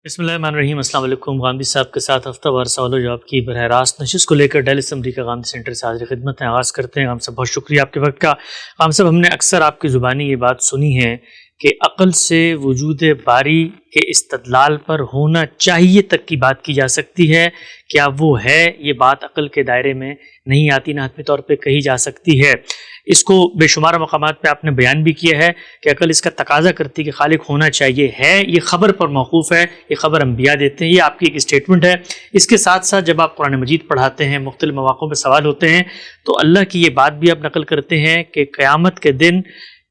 بسم اللہ الرحمن الرحیم۔ السلام علیکم۔ غامدی صاحب کے ساتھ ہفتہ وار سوال و جواب کی براہ راست نشست کو لے کر ڈیلی اسمبلی کا غامدی سینٹر سے حاضر خدمت ہیں۔ آغاز کرتے ہیں۔ غام صاحب بہت شکریہ آپ کے وقت کا۔ غام صاحب ہم نے اکثر آپ کی زبانی یہ بات سنی ہے کہ عقل سے وجود باری کے استدلال پر ہونا چاہیے تک کی بات کی جا سکتی ہے۔ کیا وہ ہے؟ یہ بات عقل کے دائرے میں نہیں آتی، نہ حتمی طور پہ کہی جا سکتی ہے۔ اس کو بے شمار مقامات پہ آپ نے بیان بھی کیا ہے کہ عقل اس کا تقاضا کرتی کہ خالق ہونا چاہیے ہے، یہ خبر پر موقوف ہے، یہ خبر انبیاء دیتے ہیں، یہ آپ کی ایک اسٹیٹمنٹ ہے۔ اس کے ساتھ ساتھ جب آپ قرآن مجید پڑھاتے ہیں، مختلف مواقعوں پہ سوال ہوتے ہیں تو اللہ کی یہ بات بھی آپ نقل کرتے ہیں کہ قیامت کے دن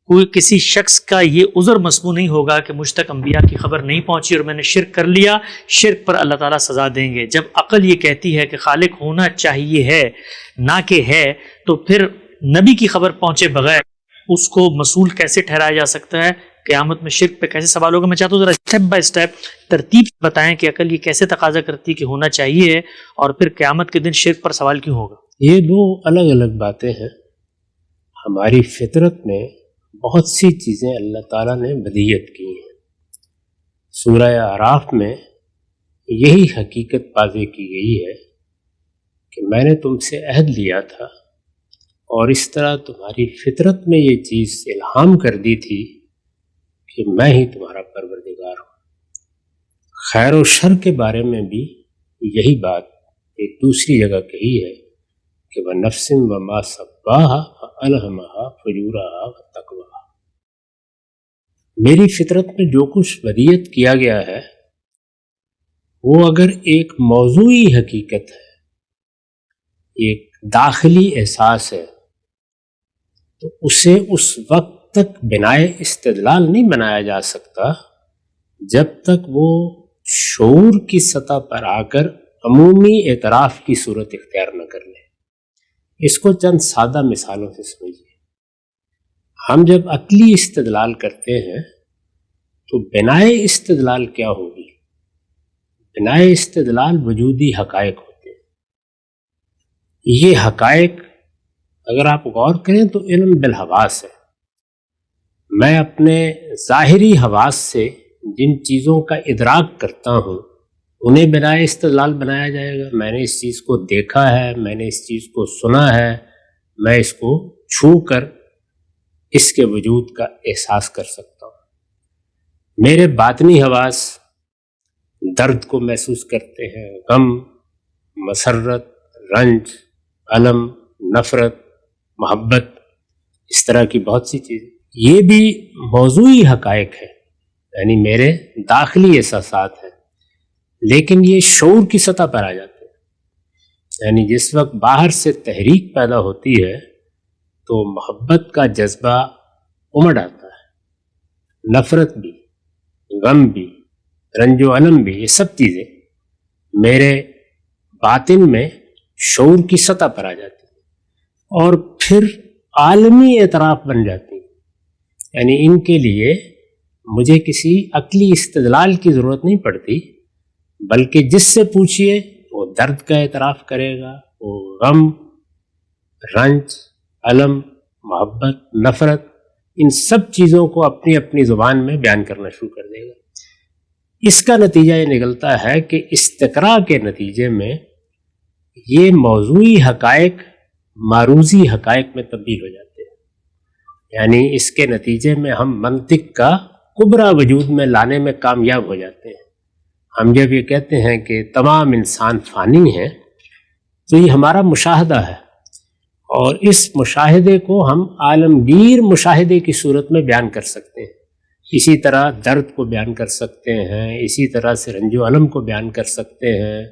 کوئی کسی شخص کا یہ عذر مسموع نہیں ہوگا کہ مجھ تک انبیاء کی خبر نہیں پہنچی اور میں نے شرک کر لیا، شرک پر اللہ تعالیٰ سزا دیں گے۔ جب عقل یہ کہتی ہے کہ خالق ہونا چاہیے ہے نہ کہ ہے، تو پھر نبی کی خبر پہنچے بغیر اس کو مسئول کیسے ٹھہرایا جا سکتا ہے؟ قیامت میں شرک پہ کیسے سوال ہوگا؟ میں چاہتا ہوں ذرا اسٹیپ بائی اسٹیپ ترتیب بتائیں کہ عقل یہ کیسے تقاضا کرتی کہ ہونا چاہیے اور پھر قیامت کے دن شرک پر سوال کیوں ہوگا؟ یہ دو الگ الگ باتیں ہیں۔ ہماری فطرت میں بہت سی چیزیں اللہ تعالیٰ نے بدیہت کی ہیں۔ سورہ اعراف میں یہی حقیقت واضح کی گئی ہے کہ میں نے تم سے عہد لیا تھا اور اس طرح تمہاری فطرت میں یہ چیز الہام کر دی تھی کہ میں ہی تمہارا پروردگار ہوں۔ خیر و شر کے بارے میں بھی یہی بات ایک دوسری جگہ کہی ہے کہ وَنَفْسٍ وَمَا سَوَّاهَا فَأَلْهَمَهَا فُجُورَهَا وَتَقْوَاهَا۔ میری فطرت میں جو کچھ بدیہت کیا گیا ہے وہ اگر ایک موضوعی حقیقت ہے، ایک داخلی احساس ہے، تو اسے اس وقت تک بنائے استدلال نہیں بنایا جا سکتا جب تک وہ شعور کی سطح پر آ کر عمومی اعتراف کی صورت اختیار نہ کر لے۔ اس کو چند سادہ مثالوں سے سمجھیے۔ ہم جب عقلی استدلال کرتے ہیں تو بنائے استدلال کیا ہوگی؟ بنائے استدلال وجودی حقائق ہوتے ہیں۔ یہ حقائق اگر آپ غور کریں تو علم بالحواس ہے۔ میں اپنے ظاہری حواس سے جن چیزوں کا ادراک کرتا ہوں انہیں بنائے استدلال بنایا جائے گا۔ میں نے اس چیز کو دیکھا ہے، میں نے اس چیز کو سنا ہے، میں اس کو چھو کر اس کے وجود کا احساس کر سکتا ہوں۔ میرے باطنی حواس درد کو محسوس کرتے ہیں، غم، مسرت، رنج، الم، نفرت، محبت، اس طرح کی بہت سی چیزیں۔ یہ بھی موضوعی حقائق ہے، یعنی میرے داخلی احساسات ہیں، لیکن یہ شعور کی سطح پر آ جاتے ہیں۔ یعنی جس وقت باہر سے تحریک پیدا ہوتی ہے تو محبت کا جذبہ امڑ آتا ہے، نفرت بھی، غم بھی، رنج و الم بھی، یہ سب چیزیں میرے باطن میں شعور کی سطح پر آ جاتی ہیں اور پھر عالمی اعتراف بن جاتی ہیں۔ یعنی ان کے لیے مجھے کسی عقلی استدلال کی ضرورت نہیں پڑتی، بلکہ جس سے پوچھئے وہ درد کا اعتراف کرے گا، وہ غم، رنج، الم، محبت، نفرت، ان سب چیزوں کو اپنی اپنی زبان میں بیان کرنا شروع کر دے گا۔ اس کا نتیجہ یہ نکلتا ہے کہ استقراء کے نتیجے میں یہ موضوعی حقائق معروضی حقائق میں تبدیل ہو جاتے ہیں۔ یعنی اس کے نتیجے میں ہم منطق کا کبریٰ وجود میں لانے میں کامیاب ہو جاتے ہیں۔ ہم جب یہ کہتے ہیں کہ تمام انسان فانی ہیں تو یہ ہمارا مشاہدہ ہے، اور اس مشاہدے کو ہم عالمگیر مشاہدے کی صورت میں بیان کر سکتے ہیں۔ اسی طرح درد کو بیان کر سکتے ہیں، اسی طرح سے رنج و الم کو بیان کر سکتے ہیں،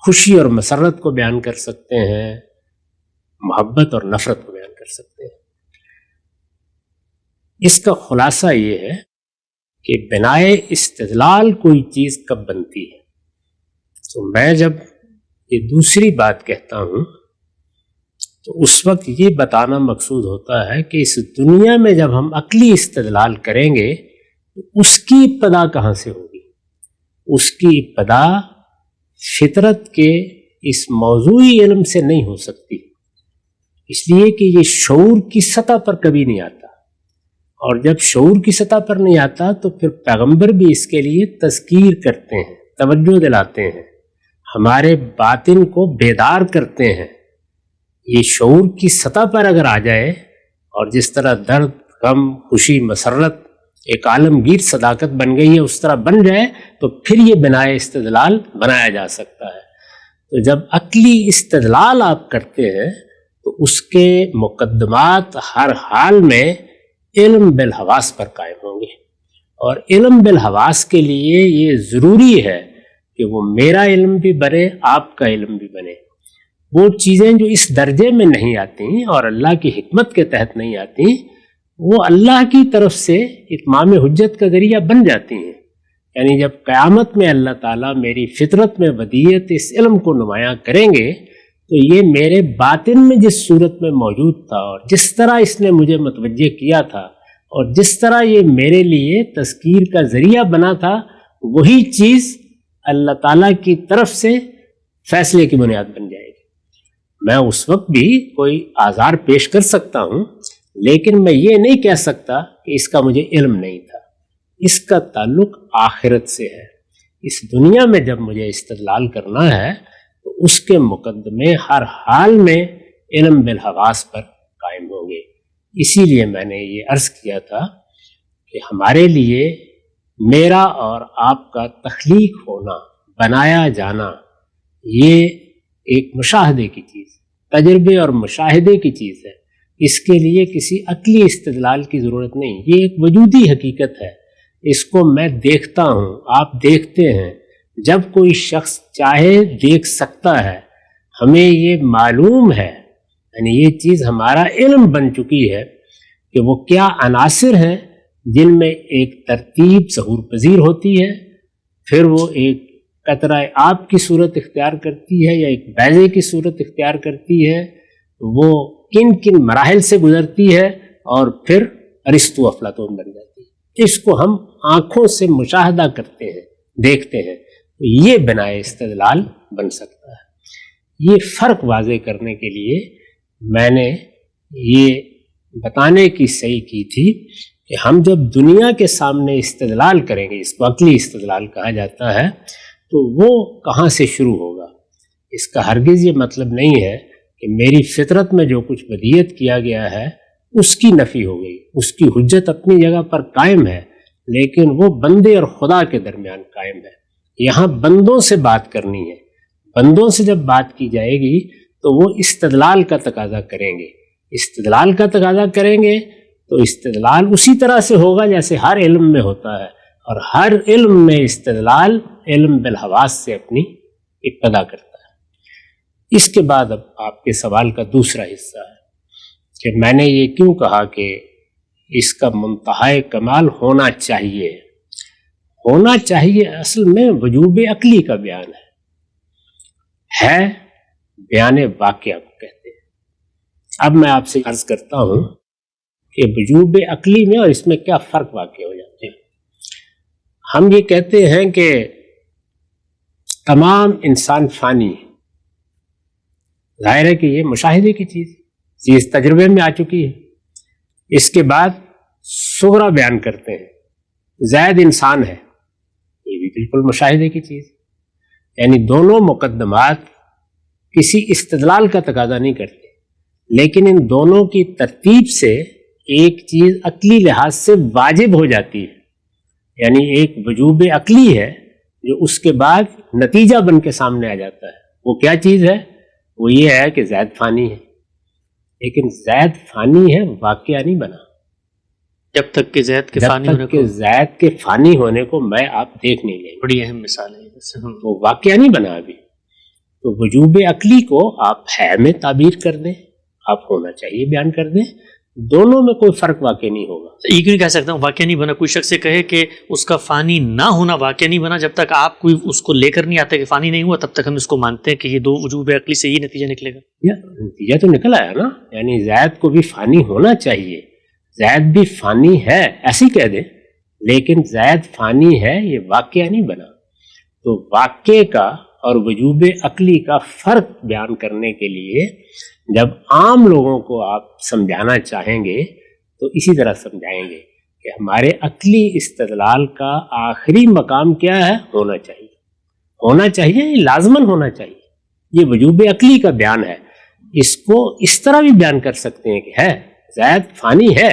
خوشی اور مسرت کو بیان کر سکتے ہیں، محبت اور نفرت کو بیان کر سکتے ہیں۔ اس کا خلاصہ یہ ہے کہ بنائے استدلال کوئی چیز کب بنتی ہے؟ تو میں جب یہ دوسری بات کہتا ہوں تو اس وقت یہ بتانا مقصود ہوتا ہے کہ اس دنیا میں جب ہم عقلی استدلال کریں گے تو اس کی ابتدا کہاں سے ہوگی؟ اس کی ابتدا فطرت کے اس موضوعی علم سے نہیں ہو سکتی، اس لیے کہ یہ شعور کی سطح پر کبھی نہیں آتا، اور جب شعور کی سطح پر نہیں آتا تو پھر پیغمبر بھی اس کے لیے تذکیر کرتے ہیں، توجہ دلاتے ہیں، ہمارے باطن کو بیدار کرتے ہیں۔ یہ شعور کی سطح پر اگر آ جائے اور جس طرح درد، غم، خوشی، مسرت ایک عالمگیر صداقت بن گئی ہے اس طرح بن جائے تو پھر یہ بنائے استدلال بنایا جا سکتا ہے۔ تو جب عقلی استدلال آپ کرتے ہیں تو اس کے مقدمات ہر حال میں علم بالحواس پر قائم ہوں گے، اور علم بالحواس کے لیے یہ ضروری ہے کہ وہ میرا علم بھی بنے، آپ کا علم بھی بنے۔ وہ چیزیں جو اس درجے میں نہیں آتی اور اللہ کی حکمت کے تحت نہیں آتی، وہ اللہ کی طرف سے اتمام حجت کا ذریعہ بن جاتی ہیں۔ یعنی جب قیامت میں اللہ تعالیٰ میری فطرت میں ودیت اس علم کو نمایاں کریں گے تو یہ میرے باطن میں جس صورت میں موجود تھا اور جس طرح اس نے مجھے متوجہ کیا تھا اور جس طرح یہ میرے لیے تذکیر کا ذریعہ بنا تھا، وہی چیز اللہ تعالیٰ کی طرف سے فیصلے کی بنیاد بن جائے گی۔ میں اس وقت بھی کوئی آزار پیش کر سکتا ہوں، لیکن میں یہ نہیں کہہ سکتا کہ اس کا مجھے علم نہیں تھا۔ اس کا تعلق آخرت سے ہے۔ اس دنیا میں جب مجھے استدلال کرنا ہے تو اس کے مقدمے ہر حال میں علم بالحواس پر قائم ہوں گے۔ اسی لیے میں نے یہ عرض کیا تھا کہ ہمارے لیے میرا اور آپ کا تخلیق ہونا، بنایا جانا، یہ ایک مشاہدے کی چیز، تجربے اور مشاہدے کی چیز ہے۔ اس کے لیے کسی عقلی استدلال کی ضرورت نہیں، یہ ایک وجودی حقیقت ہے۔ اس کو میں دیکھتا ہوں، آپ دیکھتے ہیں، جب کوئی شخص چاہے دیکھ سکتا ہے۔ ہمیں یہ معلوم ہے، یعنی یہ چیز ہمارا علم بن چکی ہے کہ وہ کیا عناصر ہیں جن میں ایک ترتیب ظہور پذیر ہوتی ہے، پھر وہ ایک قطرہ آب کی صورت اختیار کرتی ہے یا ایک بیضے کی صورت اختیار کرتی ہے، وہ کن کن مراحل سے گزرتی ہے اور پھر ارسطو افلاطون بن جاتی ہے۔ اس کو ہم آنکھوں سے مشاہدہ کرتے ہیں، دیکھتے ہیں، تو یہ بنائے استدلال بن سکتا ہے۔ یہ فرق واضح کرنے کے لیے میں نے یہ بتانے کی صحیح کی تھی کہ ہم جب دنیا کے سامنے استدلال کریں گے، اس کو عقلی استدلال کہا جاتا ہے، تو وہ کہاں سے شروع ہوگا؟ اس کا ہرگز یہ مطلب نہیں ہے کہ میری فطرت میں جو کچھ بدیہت کیا گیا ہے اس کی نفی ہو گئی، اس کی حجت اپنی جگہ پر قائم ہے، لیکن وہ بندے اور خدا کے درمیان قائم ہے۔ یہاں بندوں سے بات کرنی ہے، بندوں سے جب بات کی جائے گی تو وہ استدلال کا تقاضا کریں گے۔ استدلال کا تقاضا کریں گے تو استدلال اسی طرح سے ہوگا جیسے ہر علم میں ہوتا ہے، اور ہر علم میں استدلال علم بالحواس سے اپنی ابتدا کرتا ہے۔ اس کے بعد اب آپ کے سوال کا دوسرا حصہ ہے کہ میں نے یہ کیوں کہا کہ اس کا منتہائے کمال ہونا چاہیے۔ ہونا چاہیے اصل میں وجوب عقلی کا بیان ہے بیان واقعہ کو کہتے ہیں۔ اب میں آپ سے عرض کرتا ہوں کہ وجوب عقلی میں اور اس میں کیا فرق واقع ہو جاتے ہیں۔ ہم یہ کہتے ہیں کہ تمام انسان فانی ہے، ظاہر ہے کہ یہ مشاہدے کی چیز تجربے میں آ چکی ہے۔ اس کے بعد صغرا بیان کرتے ہیں، زید انسان ہے، یہ بھی بالکل مشاہدے کی چیز، یعنی دونوں مقدمات کسی استدلال کا تقاضا نہیں کرتے، لیکن ان دونوں کی ترتیب سے ایک چیز عقلی لحاظ سے واجب ہو جاتی ہے، یعنی ایک وجوب عقلی ہے جو اس کے بعد نتیجہ بن کے سامنے آ جاتا ہے۔ وہ کیا چیز ہے؟ وہ یہ ہے کہ زید فانی ہے، لیکن زید فانی ہے، واقعہ نہیں بنا۔ جب تک کہ زید کے فانی ہونے کو، زید کے فانی ہونے کو میں آپ دیکھ نہیں لیں گے، بڑی اہم مثال ہے، وہ واقعہ نہیں بنا ابھی۔ تو وجوب عقلی کو آپ ہے میں تعبیر کر دیں، آپ ہونا چاہیے بیان کر دیں، دونوں میں کوئی فرق واقع نہیں ہوگا۔ یہ کیوں نہیں کہہ سکتا ہوں واقعہ نہیں بنا؟ کوئی شخص سے کہے کہ اس کا فانی نہ ہونا واقعہ نہیں بنا، جب تک آپ کوئی اس کو لے کر نہیں آتے کہ فانی نہیں ہوا تب تک ہم اس کو مانتے ہیں کہ یہ دو وجوب عقلی سے یہ نتیجہ نکلے گا۔ نتیجہ تو نکل آیا نا، یعنی زید کو بھی فانی ہونا چاہیے، زید بھی فانی ہے ایسی کہہ دیں، لیکن زید فانی ہے یہ واقعہ نہیں بنا۔ تو واقعے کا اور وجوب عقلی کا فرق بیان کرنے کے لیے جب عام لوگوں کو آپ سمجھانا چاہیں گے تو اسی طرح سمجھائیں گے کہ ہمارے عقلی استدلال کا آخری مقام کیا ہے؟ ہونا چاہیے، ہونا چاہیے، یہ لازماً ہونا چاہیے. یہ وجوب عقلی کا بیان ہے. اس کو اس طرح بھی بیان کر سکتے ہیں کہ ہے زید فانی ہے،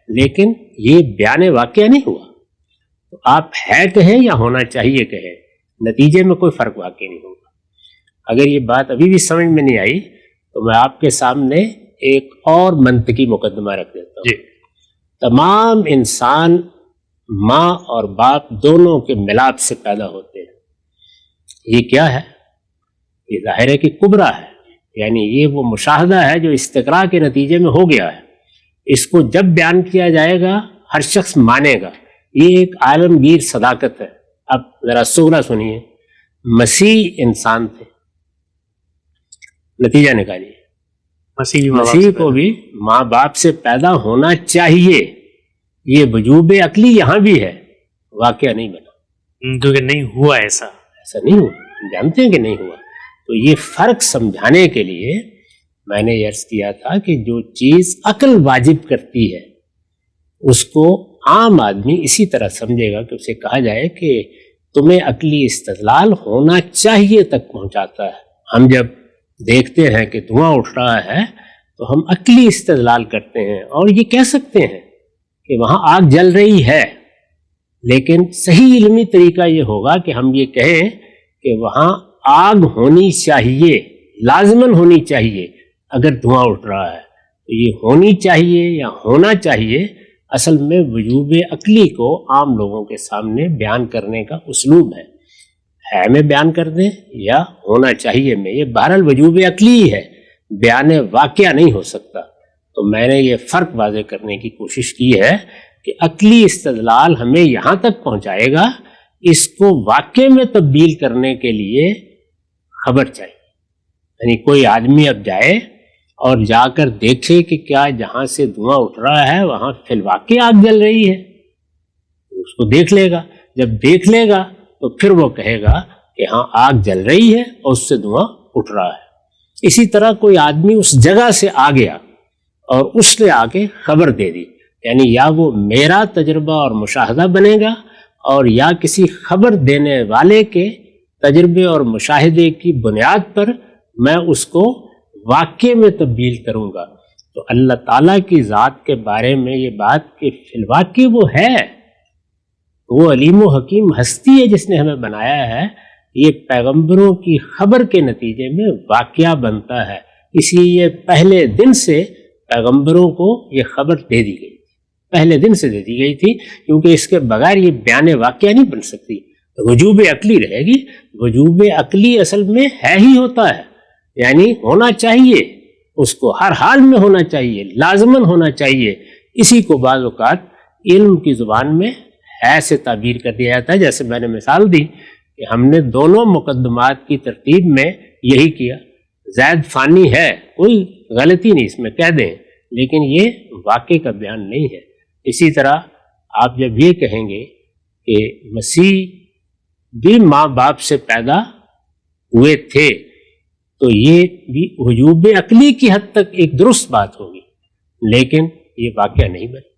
لیکن یہ بیان واقعہ نہیں ہوا. تو آپ ہے کہیں یا ہونا چاہیے کہیں، نتیجے میں کوئی فرق واقع نہیں ہوگا. اگر یہ بات ابھی بھی سمجھ میں نہیں آئی تو میں آپ کے سامنے ایک اور منطقی مقدمہ رکھ دیتا ہوں. تمام انسان ماں اور باپ دونوں کے ملاپ سے پیدا ہوتے ہیں. یہ کیا ہے؟ یہ ظاہر ہے کہ کبرا ہے، یعنی یہ وہ مشاہدہ ہے جو استقراء کے نتیجے میں ہو گیا ہے. اس کو جب بیان کیا جائے گا ہر شخص مانے گا. یہ ایک عالمگیر صداقت ہے. اب ذرا سغرا سنیے. مسیح انسان تھے، نتیجہ نکالیے. مسیح کو بھی ماں باپ سے پیدا ہونا چاہیے. یہ وجوب عقلی یہاں بھی ہے، واقعہ نہیں بنا کیونکہ نہیں ہوا، ایسا نہیں ہوا. جانتے ہیں کہ نہیں ہوا. تو یہ فرق سمجھانے کے لیے میں نے عرض کیا تھا کہ جو چیز عقل واجب کرتی ہے اس کو عام آدمی اسی طرح سمجھے گا کہ اسے کہا جائے کہ تمہیں عقلی استدلال ہونا چاہیے تک پہنچاتا ہے. ہم جب دیکھتے ہیں کہ دھواں اٹھ رہا ہے تو ہم عقلی استدلال کرتے ہیں اور یہ کہہ سکتے ہیں کہ وہاں آگ جل رہی ہے، لیکن صحیح علمی طریقہ یہ ہوگا کہ ہم یہ کہیں کہ وہاں آگ ہونی چاہیے، لازماً ہونی چاہیے. اگر دھواں اٹھ رہا ہے تو یہ ہونی چاہیے یا ہونا چاہیے اصل میں وجوب عقلی کو عام لوگوں کے سامنے بیان کرنے کا اسلوب ہے میں بیان کر دیں یا ہونا چاہیے میں. یہ بہرحال وجوب عقلی ہے، بیان واقعہ نہیں ہو سکتا. تو میں نے یہ فرق واضح کرنے کی کوشش کی ہے کہ عقلی استدلال ہمیں یہاں تک پہنچائے گا، اس کو واقعے میں تبدیل کرنے کے لیے خبر چاہیے. یعنی کوئی آدمی اب جائے اور جا کر دیکھے کہ کیا جہاں سے دھواں اٹھ رہا ہے وہاں فی الواقع آگ جل رہی ہے، اس کو دیکھ لے گا. جب دیکھ لے گا تو پھر وہ کہے گا کہ ہاں آگ جل رہی ہے اور اس سے دھواں اٹھ رہا ہے. اسی طرح کوئی آدمی اس جگہ سے آ گیا اور اس نے آ کے خبر دے دی، یعنی یا وہ میرا تجربہ اور مشاہدہ بنے گا اور یا کسی خبر دینے والے کے تجربے اور مشاہدے کی بنیاد پر میں اس کو واقعے میں تبدیل کروں گا. تو اللہ تعالیٰ کی ذات کے بارے میں یہ بات کہ فی الواقع وہ ہے، وہ علیم و حکیم ہستی ہے جس نے ہمیں بنایا ہے، یہ پیغمبروں کی خبر کے نتیجے میں واقعہ بنتا ہے. اس لیے پہلے دن سے پیغمبروں کو یہ خبر دے دی گئی، پہلے دن سے دے دی گئی تھی، کیونکہ اس کے بغیر یہ بیان واقعہ نہیں بن سکتی. وجوب عقلی رہے گی. وجوب عقلی اصل میں ہے ہی ہوتا ہے، یعنی ہونا چاہیے، اس کو ہر حال میں ہونا چاہیے، لازماً ہونا چاہیے. اسی کو بعض اوقات علم کی زبان میں ہے سے تعبیر کر دیا جاتا ہے. جیسے میں نے مثال دی کہ ہم نے دونوں مقدمات کی ترتیب میں یہی کیا. زید فانی ہے، کوئی غلطی نہیں اس میں، کہہ دیں، لیکن یہ واقع کا بیان نہیں ہے. اسی طرح آپ جب یہ کہیں گے کہ مسیح بھی ماں باپ سے پیدا ہوئے تھے تو یہ بھی وجوب عقلی کی حد تک ایک درست بات ہوگی، لیکن یہ واقعہ نہیں بنی.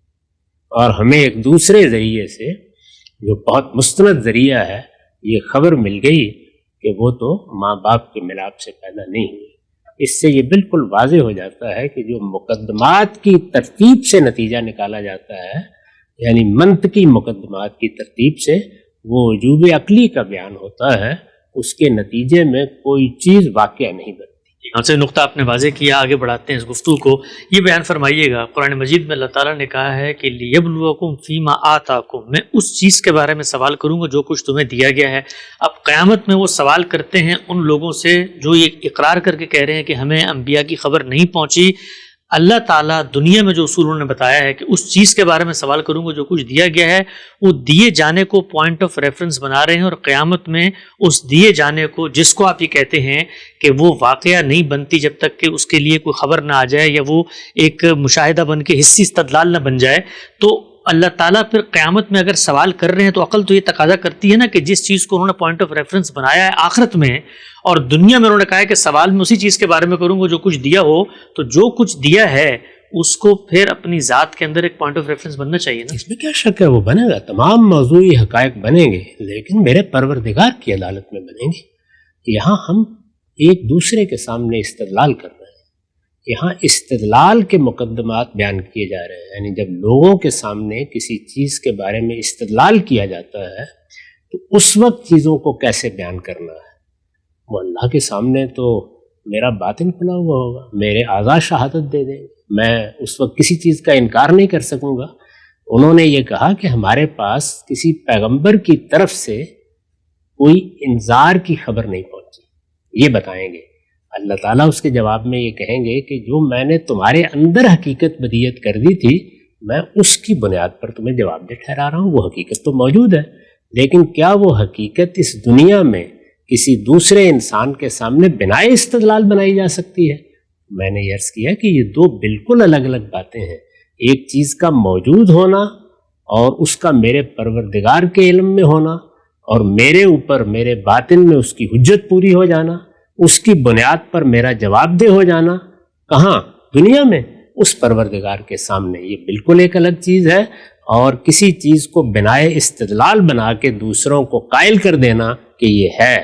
اور ہمیں ایک دوسرے ذریعے سے جو بہت مستند ذریعہ ہے یہ خبر مل گئی کہ وہ تو ماں باپ کے ملاپ سے پیدا نہیں ہوئی. اس سے یہ بالکل واضح ہو جاتا ہے کہ جو مقدمات کی ترتیب سے نتیجہ نکالا جاتا ہے، یعنی منطقی مقدمات کی ترتیب سے وہ وجوب عقلی کا بیان ہوتا ہے، اس کے نتیجے میں کوئی چیز واقعہ نہیں بنتی. ہم سے نقطہ آپ نے واضح کیا، آگے بڑھاتے ہیں اس گفتگو کو. یہ بیان فرمائیے گا، قرآن مجید میں اللہ تعالیٰ نے کہا ہے کہ لیبلوکم فیما آتاکم، میں اس چیز کے بارے میں سوال کروں گا جو کچھ تمہیں دیا گیا ہے. اب قیامت میں وہ سوال کرتے ہیں ان لوگوں سے جو یہ اقرار کر کے کہہ رہے ہیں کہ ہمیں انبیاء کی خبر نہیں پہنچی. اللہ تعالیٰ دنیا میں جو اصول انہوں نے بتایا ہے کہ اس چیز کے بارے میں سوال کروں گا جو کچھ دیا گیا ہے، وہ دیے جانے کو پوائنٹ آف ریفرنس بنا رہے ہیں، اور قیامت میں اس دیے جانے کو، جس کو آپ یہ کہتے ہیں کہ وہ واقعہ نہیں بنتی جب تک کہ اس کے لیے کوئی خبر نہ آ جائے یا وہ ایک مشاہدہ بن کے حصی استدلال نہ بن جائے، تو اللہ تعالیٰ پھر قیامت میں اگر سوال کر رہے ہیں تو عقل تو یہ تقاضا کرتی ہے نا کہ جس چیز کو انہوں نے پوائنٹ آف ریفرنس بنایا ہے آخرت میں اور دنیا میں انہوں نے کہا ہے کہ سوال میں اسی چیز کے بارے میں کروں گا جو کچھ دیا ہو، تو جو کچھ دیا ہے اس کو پھر اپنی ذات کے اندر ایک پوائنٹ آف ریفرنس بننا چاہیے نا. اس میں کیا شک ہے، وہ بنے گا، تمام موضوعی حقائق بنیں گے، لیکن میرے پروردگار کی عدالت میں بنیں گے. یہاں ہم ایک دوسرے کے سامنے استدلال کر رہے ہیں، یہاں استدلال کے مقدمات بیان کیے جا رہے ہیں. یعنی جب لوگوں کے سامنے کسی چیز کے بارے میں استدلال کیا جاتا ہے تو اس وقت چیزوں کو کیسے بیان کرنا ہے. وہ اللہ کے سامنے تو میرا باطن کھلا ہوا ہوگا، میرے اعضاء شہادت دے دیں گے، میں اس وقت کسی چیز کا انکار نہیں کر سکوں گا. انہوں نے یہ کہا کہ ہمارے پاس کسی پیغمبر کی طرف سے کوئی انذار کی خبر نہیں پہنچی، یہ بتائیں گے. اللہ تعالیٰ اس کے جواب میں یہ کہیں گے کہ جو میں نے تمہارے اندر حقیقت بدیت کر دی تھی، میں اس کی بنیاد پر تمہیں جواب دہ ٹھہرا رہا ہوں. وہ حقیقت تو موجود ہے، لیکن کیا وہ حقیقت اس دنیا میں کسی دوسرے انسان کے سامنے بنا استدلال بنائی جا سکتی ہے؟ میں نے یہ عرض کیا کہ یہ دو بالکل الگ الگ باتیں ہیں. ایک چیز کا موجود ہونا اور اس کا میرے پروردگار کے علم میں ہونا اور میرے اوپر میرے باطن میں اس کی حجت پوری ہو جانا، اس کی بنیاد پر میرا جواب دہ ہو جانا. کہاں؟ دنیا میں، اس پروردگار کے سامنے. یہ بالکل ایک الگ چیز ہے. اور کسی چیز کو بنائے استدلال بنا کے دوسروں کو قائل کر دینا کہ یہ ہے،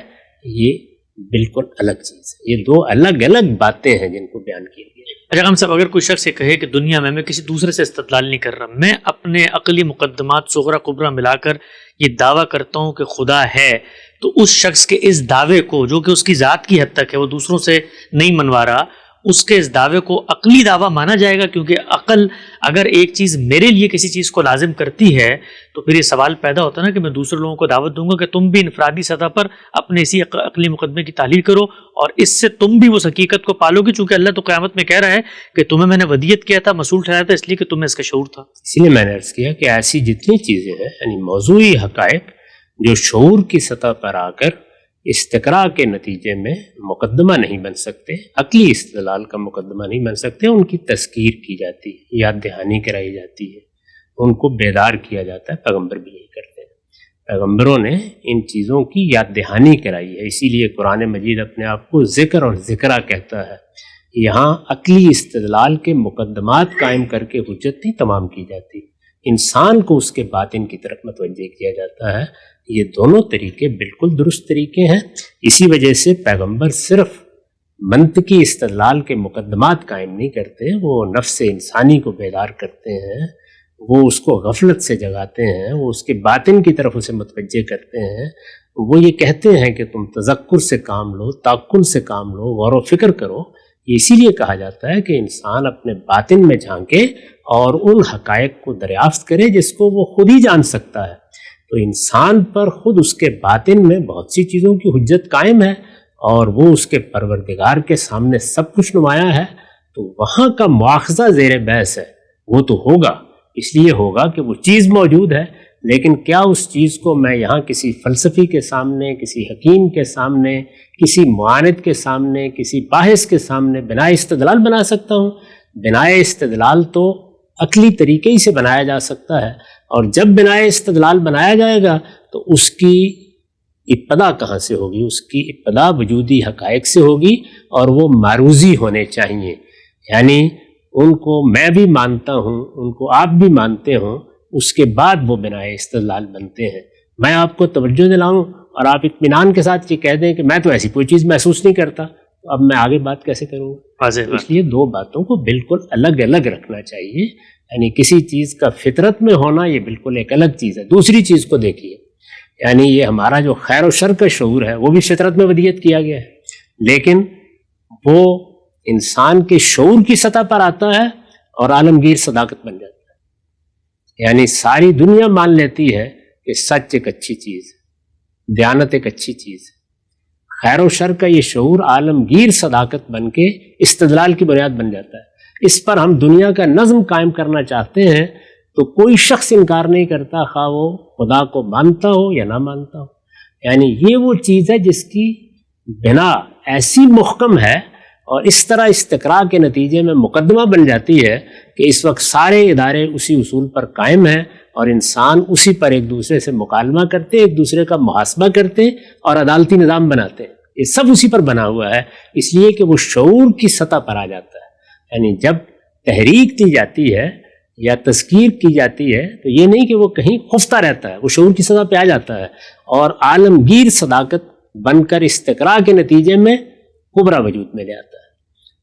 یہ بالکل الگ چیز ہے. یہ دو الگ الگ باتیں ہیں جن کو بیان کیا گیا. اچھا ہم صاحب، اگر کوئی شخص یہ کہے کہ دنیا میں کسی دوسرے سے استدلال نہیں کر رہا، میں اپنے عقلی مقدمات صغرا کبرا ملا کر یہ دعویٰ کرتا ہوں کہ خدا ہے، تو اس شخص کے اس دعوے کو جو کہ اس کی ذات کی حد تک ہے، وہ دوسروں سے نہیں منوا رہا، اس کے اس دعوے کو عقلی دعویٰ مانا جائے گا؟ کیونکہ عقل اگر ایک چیز میرے لیے کسی چیز کو لازم کرتی ہے تو پھر یہ سوال پیدا ہوتا ہے نا کہ میں دوسرے لوگوں کو دعوت دوں گا کہ تم بھی انفرادی سطح پر اپنے اسی عقلی مقدمے کی تحلیل کرو اور اس سے تم بھی اس حقیقت کو پالو گے، چونکہ اللہ تو قیامت میں کہہ رہا ہے کہ تمہیں میں نے ودیت کیا تھا، مسئول ٹھہرایا تھا، اس لیے کہ تمہیں اس کا شعور تھا. اسی لیے میں نے عرض کیا کہ ایسی جتنی چیزیں ہیں، یعنی موضوعی حقائق جو شعور کی سطح پر آ کر استقراء کے نتیجے میں مقدمہ نہیں بن سکتے، عقلی استدلال کا مقدمہ نہیں بن سکتے، ان کی تذکیر کی جاتی ہے، یاد دہانی کرائی جاتی ہے، ان کو بیدار کیا جاتا ہے. پیغمبر بھی یہی کرتے ہیں، پیغمبروں نے ان چیزوں کی یاد دہانی کرائی ہے. اسی لیے قرآن مجید اپنے آپ کو ذکر اور ذکرہ کہتا ہے. یہاں عقلی استدلال کے مقدمات قائم کر کے حجت نہیں تمام کی جاتی، انسان کو اس کے باطن کی طرف متوجہ کیا جاتا ہے. یہ دونوں طریقے بالکل درست طریقے ہیں. اسی وجہ سے پیغمبر صرف منطقی استدلال کے مقدمات قائم نہیں کرتے، وہ نفس انسانی کو بیدار کرتے ہیں، وہ اس کو غفلت سے جگاتے ہیں، وہ اس کے باطن کی طرف اسے متوجہ کرتے ہیں. وہ یہ کہتے ہیں کہ تم تذکر سے کام لو، تعقل سے کام لو، غور و فکر کرو. یہ اسی لیے کہا جاتا ہے کہ انسان اپنے باطن میں جھانکے اور ان حقائق کو دریافت کرے جس کو وہ خود ہی جان سکتا ہے. تو انسان پر خود اس کے باطن میں بہت سی چیزوں کی حجت قائم ہے اور وہ اس کے پروردگار کے سامنے سب کچھ نمایاں ہے. تو وہاں کا مواخذہ زیر بحث ہے، وہ تو ہوگا، اس لیے ہوگا کہ وہ چیز موجود ہے. لیکن کیا اس چیز کو میں یہاں کسی فلسفی کے سامنے، کسی حکیم کے سامنے، کسی معاند کے سامنے، کسی باحث کے سامنے بنا استدلال بنا سکتا ہوں؟ بنا استدلال تو عقلی طریقے ہی سے بنایا جا سکتا ہے، اور جب بنا استدلال بنایا جائے گا تو اس کی ابتدا کہاں سے ہوگی؟ اس کی ابتدا وجودی حقائق سے ہوگی، اور وہ معروضی ہونے چاہیے. یعنی ان کو میں بھی مانتا ہوں، ان کو آپ بھی مانتے ہوں، اس کے بعد وہ بنا استدلال بنتے ہیں. میں آپ کو توجہ دلاؤں اور آپ اطمینان کے ساتھ یہ کہہ دیں کہ میں تو ایسی کوئی چیز محسوس نہیں کرتا، تو اب میں آگے بات کیسے کروں گا؟ اس لیے دو باتوں کو بالکل الگ الگ رکھنا چاہیے. یعنی کسی چیز کا فطرت میں ہونا یہ بالکل ایک الگ چیز ہے. دوسری چیز کو دیکھیے، یعنی یہ ہمارا جو خیر و شر کا شعور ہے وہ بھی فطرت میں ودیت کیا گیا ہے، لیکن وہ انسان کے شعور کی سطح پر آتا ہے اور عالمگیر صداقت بن جاتا ہے. یعنی ساری دنیا مان لیتی ہے کہ سچ ایک اچھی چیز ہے، دیانت ایک اچھی چیز ہے. خیر و شر کا یہ شعور عالمگیر صداقت بن کے استدلال کی بنیاد بن جاتا ہے. اس پر ہم دنیا کا نظم قائم کرنا چاہتے ہیں تو کوئی شخص انکار نہیں کرتا، خواہ وہ خدا کو مانتا ہو یا نہ مانتا ہو. یعنی یہ وہ چیز ہے جس کی بنا ایسی محکم ہے اور اس طرح استقراء کے نتیجے میں مقدمہ بن جاتی ہے کہ اس وقت سارے ادارے اسی اصول پر قائم ہیں اور انسان اسی پر ایک دوسرے سے مکالمہ کرتے، ایک دوسرے کا محاسبہ کرتے اور عدالتی نظام بناتے ہیں. یہ سب اسی پر بنا ہوا ہے، اس لیے کہ وہ شعور کی سطح پر آ جاتا ہے. یعنی جب تحریک دی جاتی ہے یا تذکیر کی جاتی ہے تو یہ نہیں کہ وہ کہیں خفتہ رہتا ہے، وہ شعور کی سطح پہ آ جاتا ہے اور عالمگیر صداقت بن کر استقراء کے نتیجے میں کبرا وجود میں لے آتا ہے.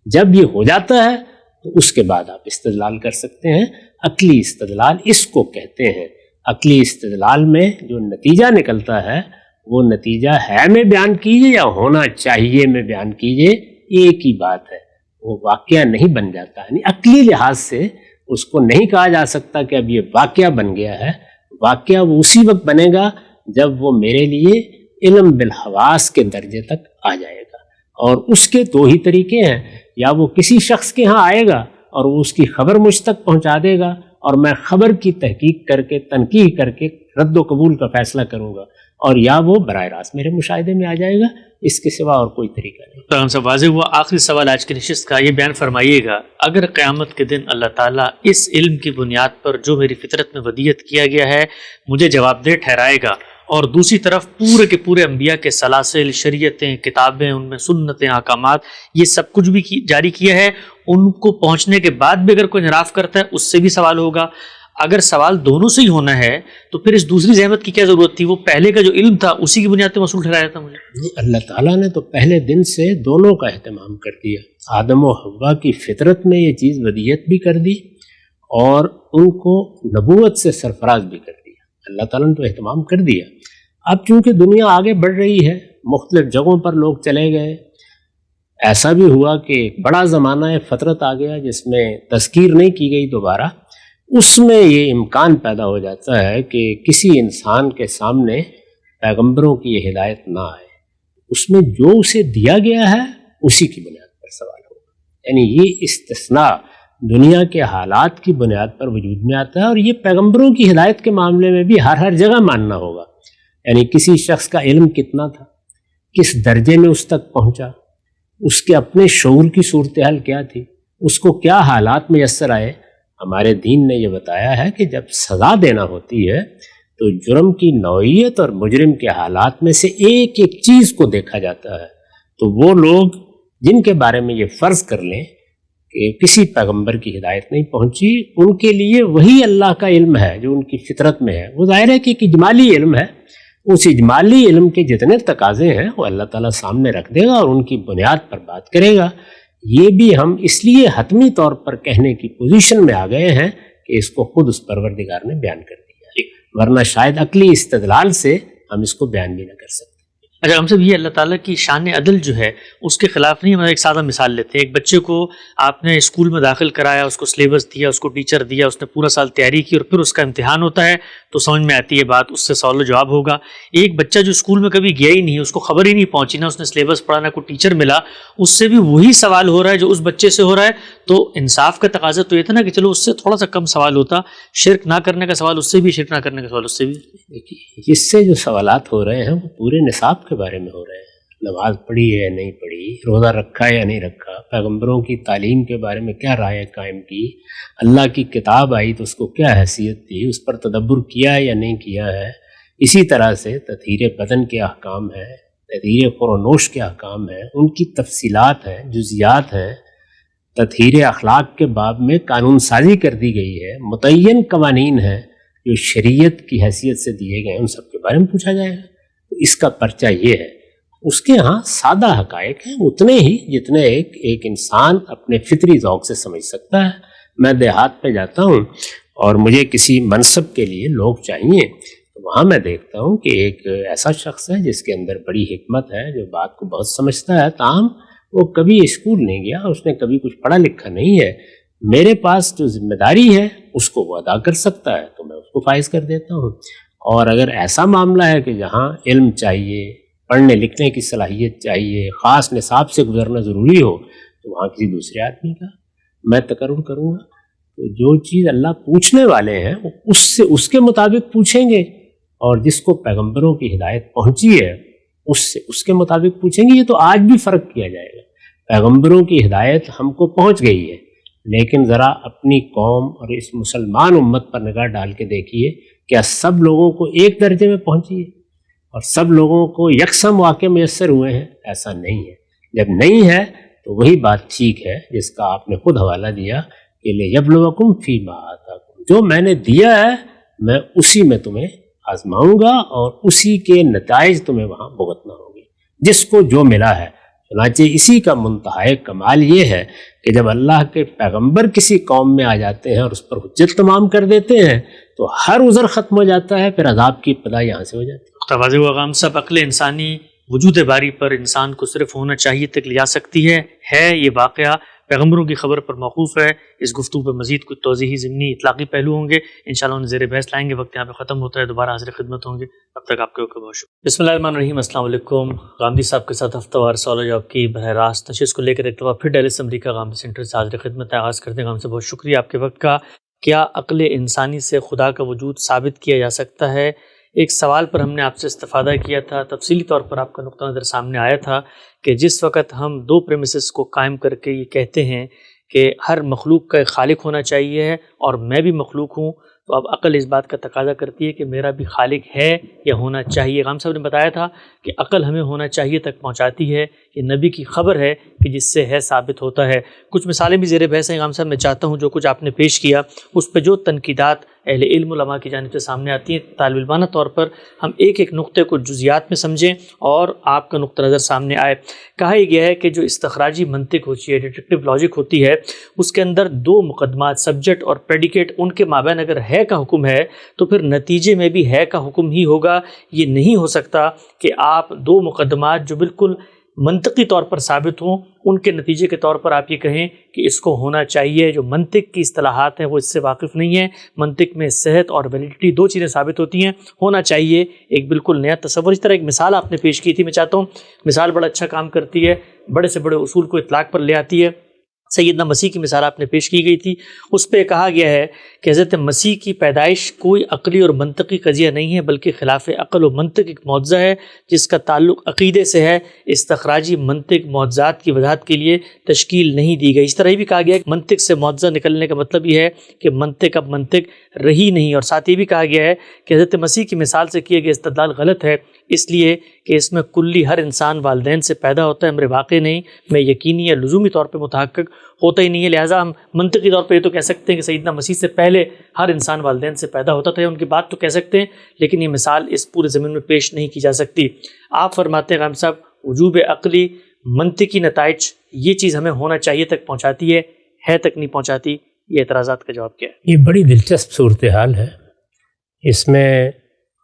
جب یہ ہو جاتا ہے تو اس کے بعد آپ استدلال کر سکتے ہیں. عقلی استدلال اس کو کہتے ہیں. عقلی استدلال میں جو نتیجہ نکلتا ہے وہ نتیجہ ہے میں بیان کیجئے یا ہونا چاہیے میں بیان کیجئے، ایک ہی بات ہے، وہ واقعہ نہیں بن جاتا. یعنی عقلی لحاظ سے اس کو نہیں کہا جا سکتا کہ اب یہ واقعہ بن گیا ہے. واقعہ وہ اسی وقت بنے گا جب وہ میرے لیے علم بالحواس کے درجے تک آ جائے گا. اور اس کے دو ہی طریقے ہیں، یا وہ کسی شخص کے ہاں آئے گا اور وہ اس کی خبر مجھ تک پہنچا دے گا اور میں خبر کی تحقیق کر کے تنقیح کر کے رد و قبول کا فیصلہ کروں گا، اور یا وہ براہ راست میرے مشاہدے میں آ جائے گا. اس کے سوا اور کوئی طریقہ نہیں. تو ہم سب واضح ہوا. آخری سوال آج کی نشست کا، یہ بیان فرمائیے گا اگر قیامت کے دن اللہ تعالیٰ اس علم کی بنیاد پر جو میری فطرت میں ودیت کیا گیا ہے مجھے جواب دہ ٹھہرائے گا، اور دوسری طرف پورے کے پورے انبیاء کے سلاسل، شریعتیں، کتابیں، ان میں سنتیں، احکامات، یہ سب کچھ بھی جاری کیا ہے، ان کو پہنچنے کے بعد بھی اگر کوئی انحراف کرتا ہے اس سے بھی سوال ہوگا. اگر سوال دونوں سے ہی ہونا ہے تو پھر اس دوسری زحمت کی کیا ضرورت تھی؟ وہ پہلے کا جو علم تھا اسی کی بنیاد پہ مصول ٹھہرایا تھا مجھے. اللہ تعالیٰ نے تو پہلے دن سے دونوں کا اہتمام کر دیا. آدم و حوا کی فطرت میں یہ چیز ودیت بھی کر دی اور ان کو نبوت سے سرفراز بھی کر دیا. اللہ تعالیٰ نے تو اہتمام کر دیا. اب چونکہ دنیا آگے بڑھ رہی ہے، مختلف جگہوں پر لوگ چلے گئے، ایسا بھی ہوا کہ ایک بڑا زمانہ فطرت آ گیا جس میں تذکیر نہیں کی گئی دوبارہ. اس میں یہ امکان پیدا ہو جاتا ہے کہ کسی انسان کے سامنے پیغمبروں کی یہ ہدایت نہ آئے. اس میں جو اسے دیا گیا ہے اسی کی بنیاد پر سوال ہوگا. یعنی یہ استثناء دنیا کے حالات کی بنیاد پر وجود میں آتا ہے، اور یہ پیغمبروں کی ہدایت کے معاملے میں بھی ہر جگہ ماننا ہوگا. یعنی کسی شخص کا علم کتنا تھا، کس درجے میں اس تک پہنچا، اس کے اپنے شعور کی صورتحال کیا تھی، اس کو کیا حالات میسر آئے. ہمارے دین نے یہ بتایا ہے کہ جب سزا دینا ہوتی ہے تو جرم کی نوعیت اور مجرم کے حالات میں سے ایک ایک چیز کو دیکھا جاتا ہے. تو وہ لوگ جن کے بارے میں یہ فرض کر لیں کہ کسی پیغمبر کی ہدایت نہیں پہنچی، ان کے لیے وہی اللہ کا علم ہے جو ان کی فطرت میں ہے. وہ ظاہر ہے کہ ایک اجمالی علم ہے. اس اجمالی علم کے جتنے تقاضے ہیں وہ اللہ تعالیٰ سامنے رکھ دے گا اور ان کی بنیاد پر بات کرے گا. یہ بھی ہم اس لیے حتمی طور پر کہنے کی پوزیشن میں آ گئے ہیں کہ اس کو خود اس پروردگار نے بیان کر دیا، ورنہ شاید عقلی استدلال سے ہم اس کو بیان بھی نہ کر سکتے. اچھا ہم سب یہ اللہ تعالیٰ کی شان عدل جو ہے اس کے خلاف نہیں. ہم ایک سادہ مثال لیتے ہیں. ایک بچے کو آپ نے اسکول میں داخل کرایا، اس کو سلیبس دیا، اس کو ٹیچر دیا، اس نے پورا سال تیاری کی اور پھر اس کا امتحان ہوتا ہے تو سمجھ میں آتی ہے بات، اس سے سوال و جواب ہوگا. ایک بچہ جو اسکول میں کبھی گیا ہی نہیں، اس کو خبر ہی نہیں پہنچی، نہ اس نے سلیبس پڑھا، نہ کوئی ٹیچر ملا، اس سے بھی وہی سوال ہو رہا ہے جو اس بچے سے ہو رہا ہے. تو انصاف کا تقاضا تو یہ تھا نا کہ چلو اس سے تھوڑا سا کم سوال ہوتا، شرک نہ کرنے کا سوال اس سے بھی، شرک نہ کرنے کا سوال اس سے بھی. اس سے جو سوالات ہو رہے ہیں وہ پورے نصاب کے بارے میں ہو رہے ہیں. نماز پڑھی ہے یا نہیں پڑھی، روزہ رکھا ہے یا نہیں رکھا، پیغمبروں کی تعلیم کے بارے میں کیا رائے قائم کی، اللہ کی کتاب آئی تو اس کو کیا حیثیت تھی، اس پر تدبر کیا ہے یا نہیں کیا ہے. اسی طرح سے تطہیر بدن کے احکام ہیں، تطہیر خور و نوش کے احکام ہیں، ان کی تفصیلات ہیں، جزیات ہیں. تطہیر اخلاق کے باب میں قانون سازی کر دی گئی ہے، متعین قوانین ہیں جو شریعت کی حیثیت سے دیے گئے ہیں، ان سب کے بارے میں پوچھا جائے گا. تو اس کا پرچہ یہ ہے. اس کے ہاں سادہ حقائق ہیں اتنے ہی جتنے ایک انسان اپنے فطری ذوق سے سمجھ سکتا ہے. میں دیہات پہ جاتا ہوں اور مجھے کسی منصب کے لیے لوگ چاہیے، تو وہاں میں دیکھتا ہوں کہ ایک ایسا شخص ہے جس کے اندر بڑی حکمت ہے، جو بات کو بہت سمجھتا ہے، تاہم وہ کبھی اسکول نہیں گیا، اس نے کبھی کچھ پڑھا لکھا نہیں ہے. میرے پاس جو ذمہ داری ہے اس کو وہ ادا کر سکتا ہے تو میں اس کو فائز کر دیتا ہوں. اور اگر ایسا معاملہ ہے کہ جہاں علم چاہیے، پڑھنے لکھنے کی صلاحیت چاہیے، خاص نصاب سے گزرنا ضروری ہو، تو وہاں کسی دوسرے آدمی کا میں تقرر کروں گا. تو جو چیز اللہ پوچھنے والے ہیں وہ اس کے مطابق پوچھیں گے، اور جس کو پیغمبروں کی ہدایت پہنچی ہے اس کے مطابق پوچھیں گے. یہ تو آج بھی فرق کیا جائے گا. پیغمبروں کی ہدایت ہم کو پہنچ گئی ہے، لیکن ذرا اپنی قوم اور اس مسلمان امت پر نگاہ ڈال کے دیکھیے، کیا سب لوگوں کو ایک درجے میں پہنچی ہے اور سب لوگوں کو یکساں واقع میسر ہوئے ہیں؟ ایسا نہیں ہے۔ جب نہیں ہے تو وہی بات ٹھیک ہے جس کا آپ نے خود حوالہ دیا کہ لِیَبْلُوَکُمْ فِیمَا آتَاکُم، جو میں نے دیا ہے میں اسی میں تمہیں آزماؤں گا اور اسی کے نتائج تمہیں وہاں بھگتنا ہوگی، جس کو جو ملا ہے۔ چنانچہ اسی کا منتہا کمال یہ ہے کہ جب اللہ کے پیغمبر کسی قوم میں آ جاتے ہیں اور اس پر حجت تمام کر دیتے ہیں تو ہر عذر ختم ہو جاتا ہے، پھر عذاب کی ابتدا یہاں سے ہو جاتی ہے۔ واضح ہوا غام صاحب، عقل انسانی وجود باری پر انسان کو صرف ہونا چاہیے تک لے جا سکتی ہے یہ واقعہ پیغمبروں کی خبر پر موقوف ہے۔ اس گفتگو پر مزید کچھ توضیحی ضمنی اطلاقی پہلو ہوں گے، انشاءاللہ انہیں زیر بحث لائیں گے۔ وقت یہاں پہ ختم ہوتا ہے، دوبارہ حاضر خدمت ہوں گے، اب تک آپ کے بہت شکریہ۔ بسم اللہ الرحمن الرحیم، السلام علیکم۔ غامدی صاحب کے ساتھ ہفتہ وار سوال و جواب کی براہ راست نشست کو لے کر ایک دفعہ پھر ڈیلس امریکہ غامدی سینٹر سے حاضر خدمت آغاز کرتے ہیں۔ غام سے بہت شکریہ آپ کے وقت کا۔ کیا عقل انسانی سے خدا کا وجود ثابت کیا جا سکتا ہے؟ ایک سوال پر ہم نے آپ سے استفادہ کیا تھا، تفصیلی طور پر آپ کا نقطہ نظر سامنے آیا تھا کہ جس وقت ہم دو پریمیسز کو قائم کر کے یہ کہتے ہیں کہ ہر مخلوق کا ایک خالق ہونا چاہیے اور میں بھی مخلوق ہوں، تو اب عقل اس بات کا تقاضا کرتی ہے کہ میرا بھی خالق ہے یا ہونا چاہیے۔ غام صاحب نے بتایا تھا کہ عقل ہمیں ہونا چاہیے تک پہنچاتی ہے، یہ نبی کی خبر ہے کہ جس سے ہے ثابت ہوتا ہے۔ کچھ مثالیں بھی زیر بحث ہیں غام صاحب، میں چاہتا ہوں جو کچھ آپ نے پیش کیا اس پہ جو تنقیدات اہل علم علماء کی جانب سے سامنے آتی ہیں، طالب علمانہ طور پر ہم ایک ایک نقطے کو جزیات میں سمجھیں اور آپ کا نقطہ نظر سامنے آئے۔ کہا یہ گیا ہے کہ جو استخراجی منطق ہوتی ہے، ڈیڈکٹیو لاجک ہوتی ہے، اس کے اندر دو مقدمات سبجیکٹ اور پریڈیکیٹ، ان کے مابین اگر ہے کا حکم ہے تو پھر نتیجے میں بھی ہے کا حکم ہی ہوگا۔ یہ نہیں ہو سکتا کہ آپ دو مقدمات جو بالکل منطقی طور پر ثابت ہوں ان کے نتیجے کے طور پر آپ یہ کہیں کہ اس کو ہونا چاہیے۔ جو منطق کی اصطلاحات ہیں وہ اس سے واقف نہیں ہیں۔ منطق میں صحت اور ویلیڈیٹی دو چیزیں ثابت ہوتی ہیں، ہونا چاہیے ایک بالکل نیا تصور۔ اس طرح ایک مثال آپ نے پیش کی تھی، میں چاہتا ہوں مثال بڑا اچھا کام کرتی ہے، بڑے سے بڑے اصول کو اطلاق پر لے آتی ہے۔ سیدنا مسیح کی مثال آپ نے پیش کی گئی تھی، اس پہ کہا گیا ہے کہ حضرت مسیح کی پیدائش کوئی عقلی اور منطقی قضیہ نہیں ہے بلکہ خلاف عقل و منطق ایک معجزہ ہے جس کا تعلق عقیدے سے ہے۔ استخراجی منطق معجزات کی وضاحت کے لیے تشکیل نہیں دی گئی۔ اس طرح یہ بھی کہا گیا ہے کہ منطق سے معجزہ نکلنے کا مطلب یہ ہے کہ منطق اب منطق رہی نہیں، اور ساتھ یہ بھی کہا گیا ہے کہ حضرت مسیح کی مثال سے کیا گیا استدلال غلط ہے، اس لیے کہ اس میں کلی ہر انسان والدین سے پیدا ہوتا ہے، امر واقع نہیں، میں یقینی یا لزومی طور پہ متحقق ہوتا ہی نہیں ہے۔ لہٰذا ہم منطقی طور پہ یہ تو کہہ سکتے ہیں کہ سیدنا مسیح سے پہلے ہر انسان والدین سے پیدا ہوتا تھا، ان کی بات تو کہہ سکتے ہیں، لیکن یہ مثال اس پورے زمین میں پیش نہیں کی جا سکتی۔ آپ فرماتے ہیں غام صاحب وجوب عقلی منطقی نتائج یہ چیز ہمیں ہونا چاہیے تک پہنچاتی ہے تک نہیں پہنچاتی، یہ اعتراضات کا جواب کیا ہے؟ یہ بڑی دلچسپ صورتحال ہے۔ اس میں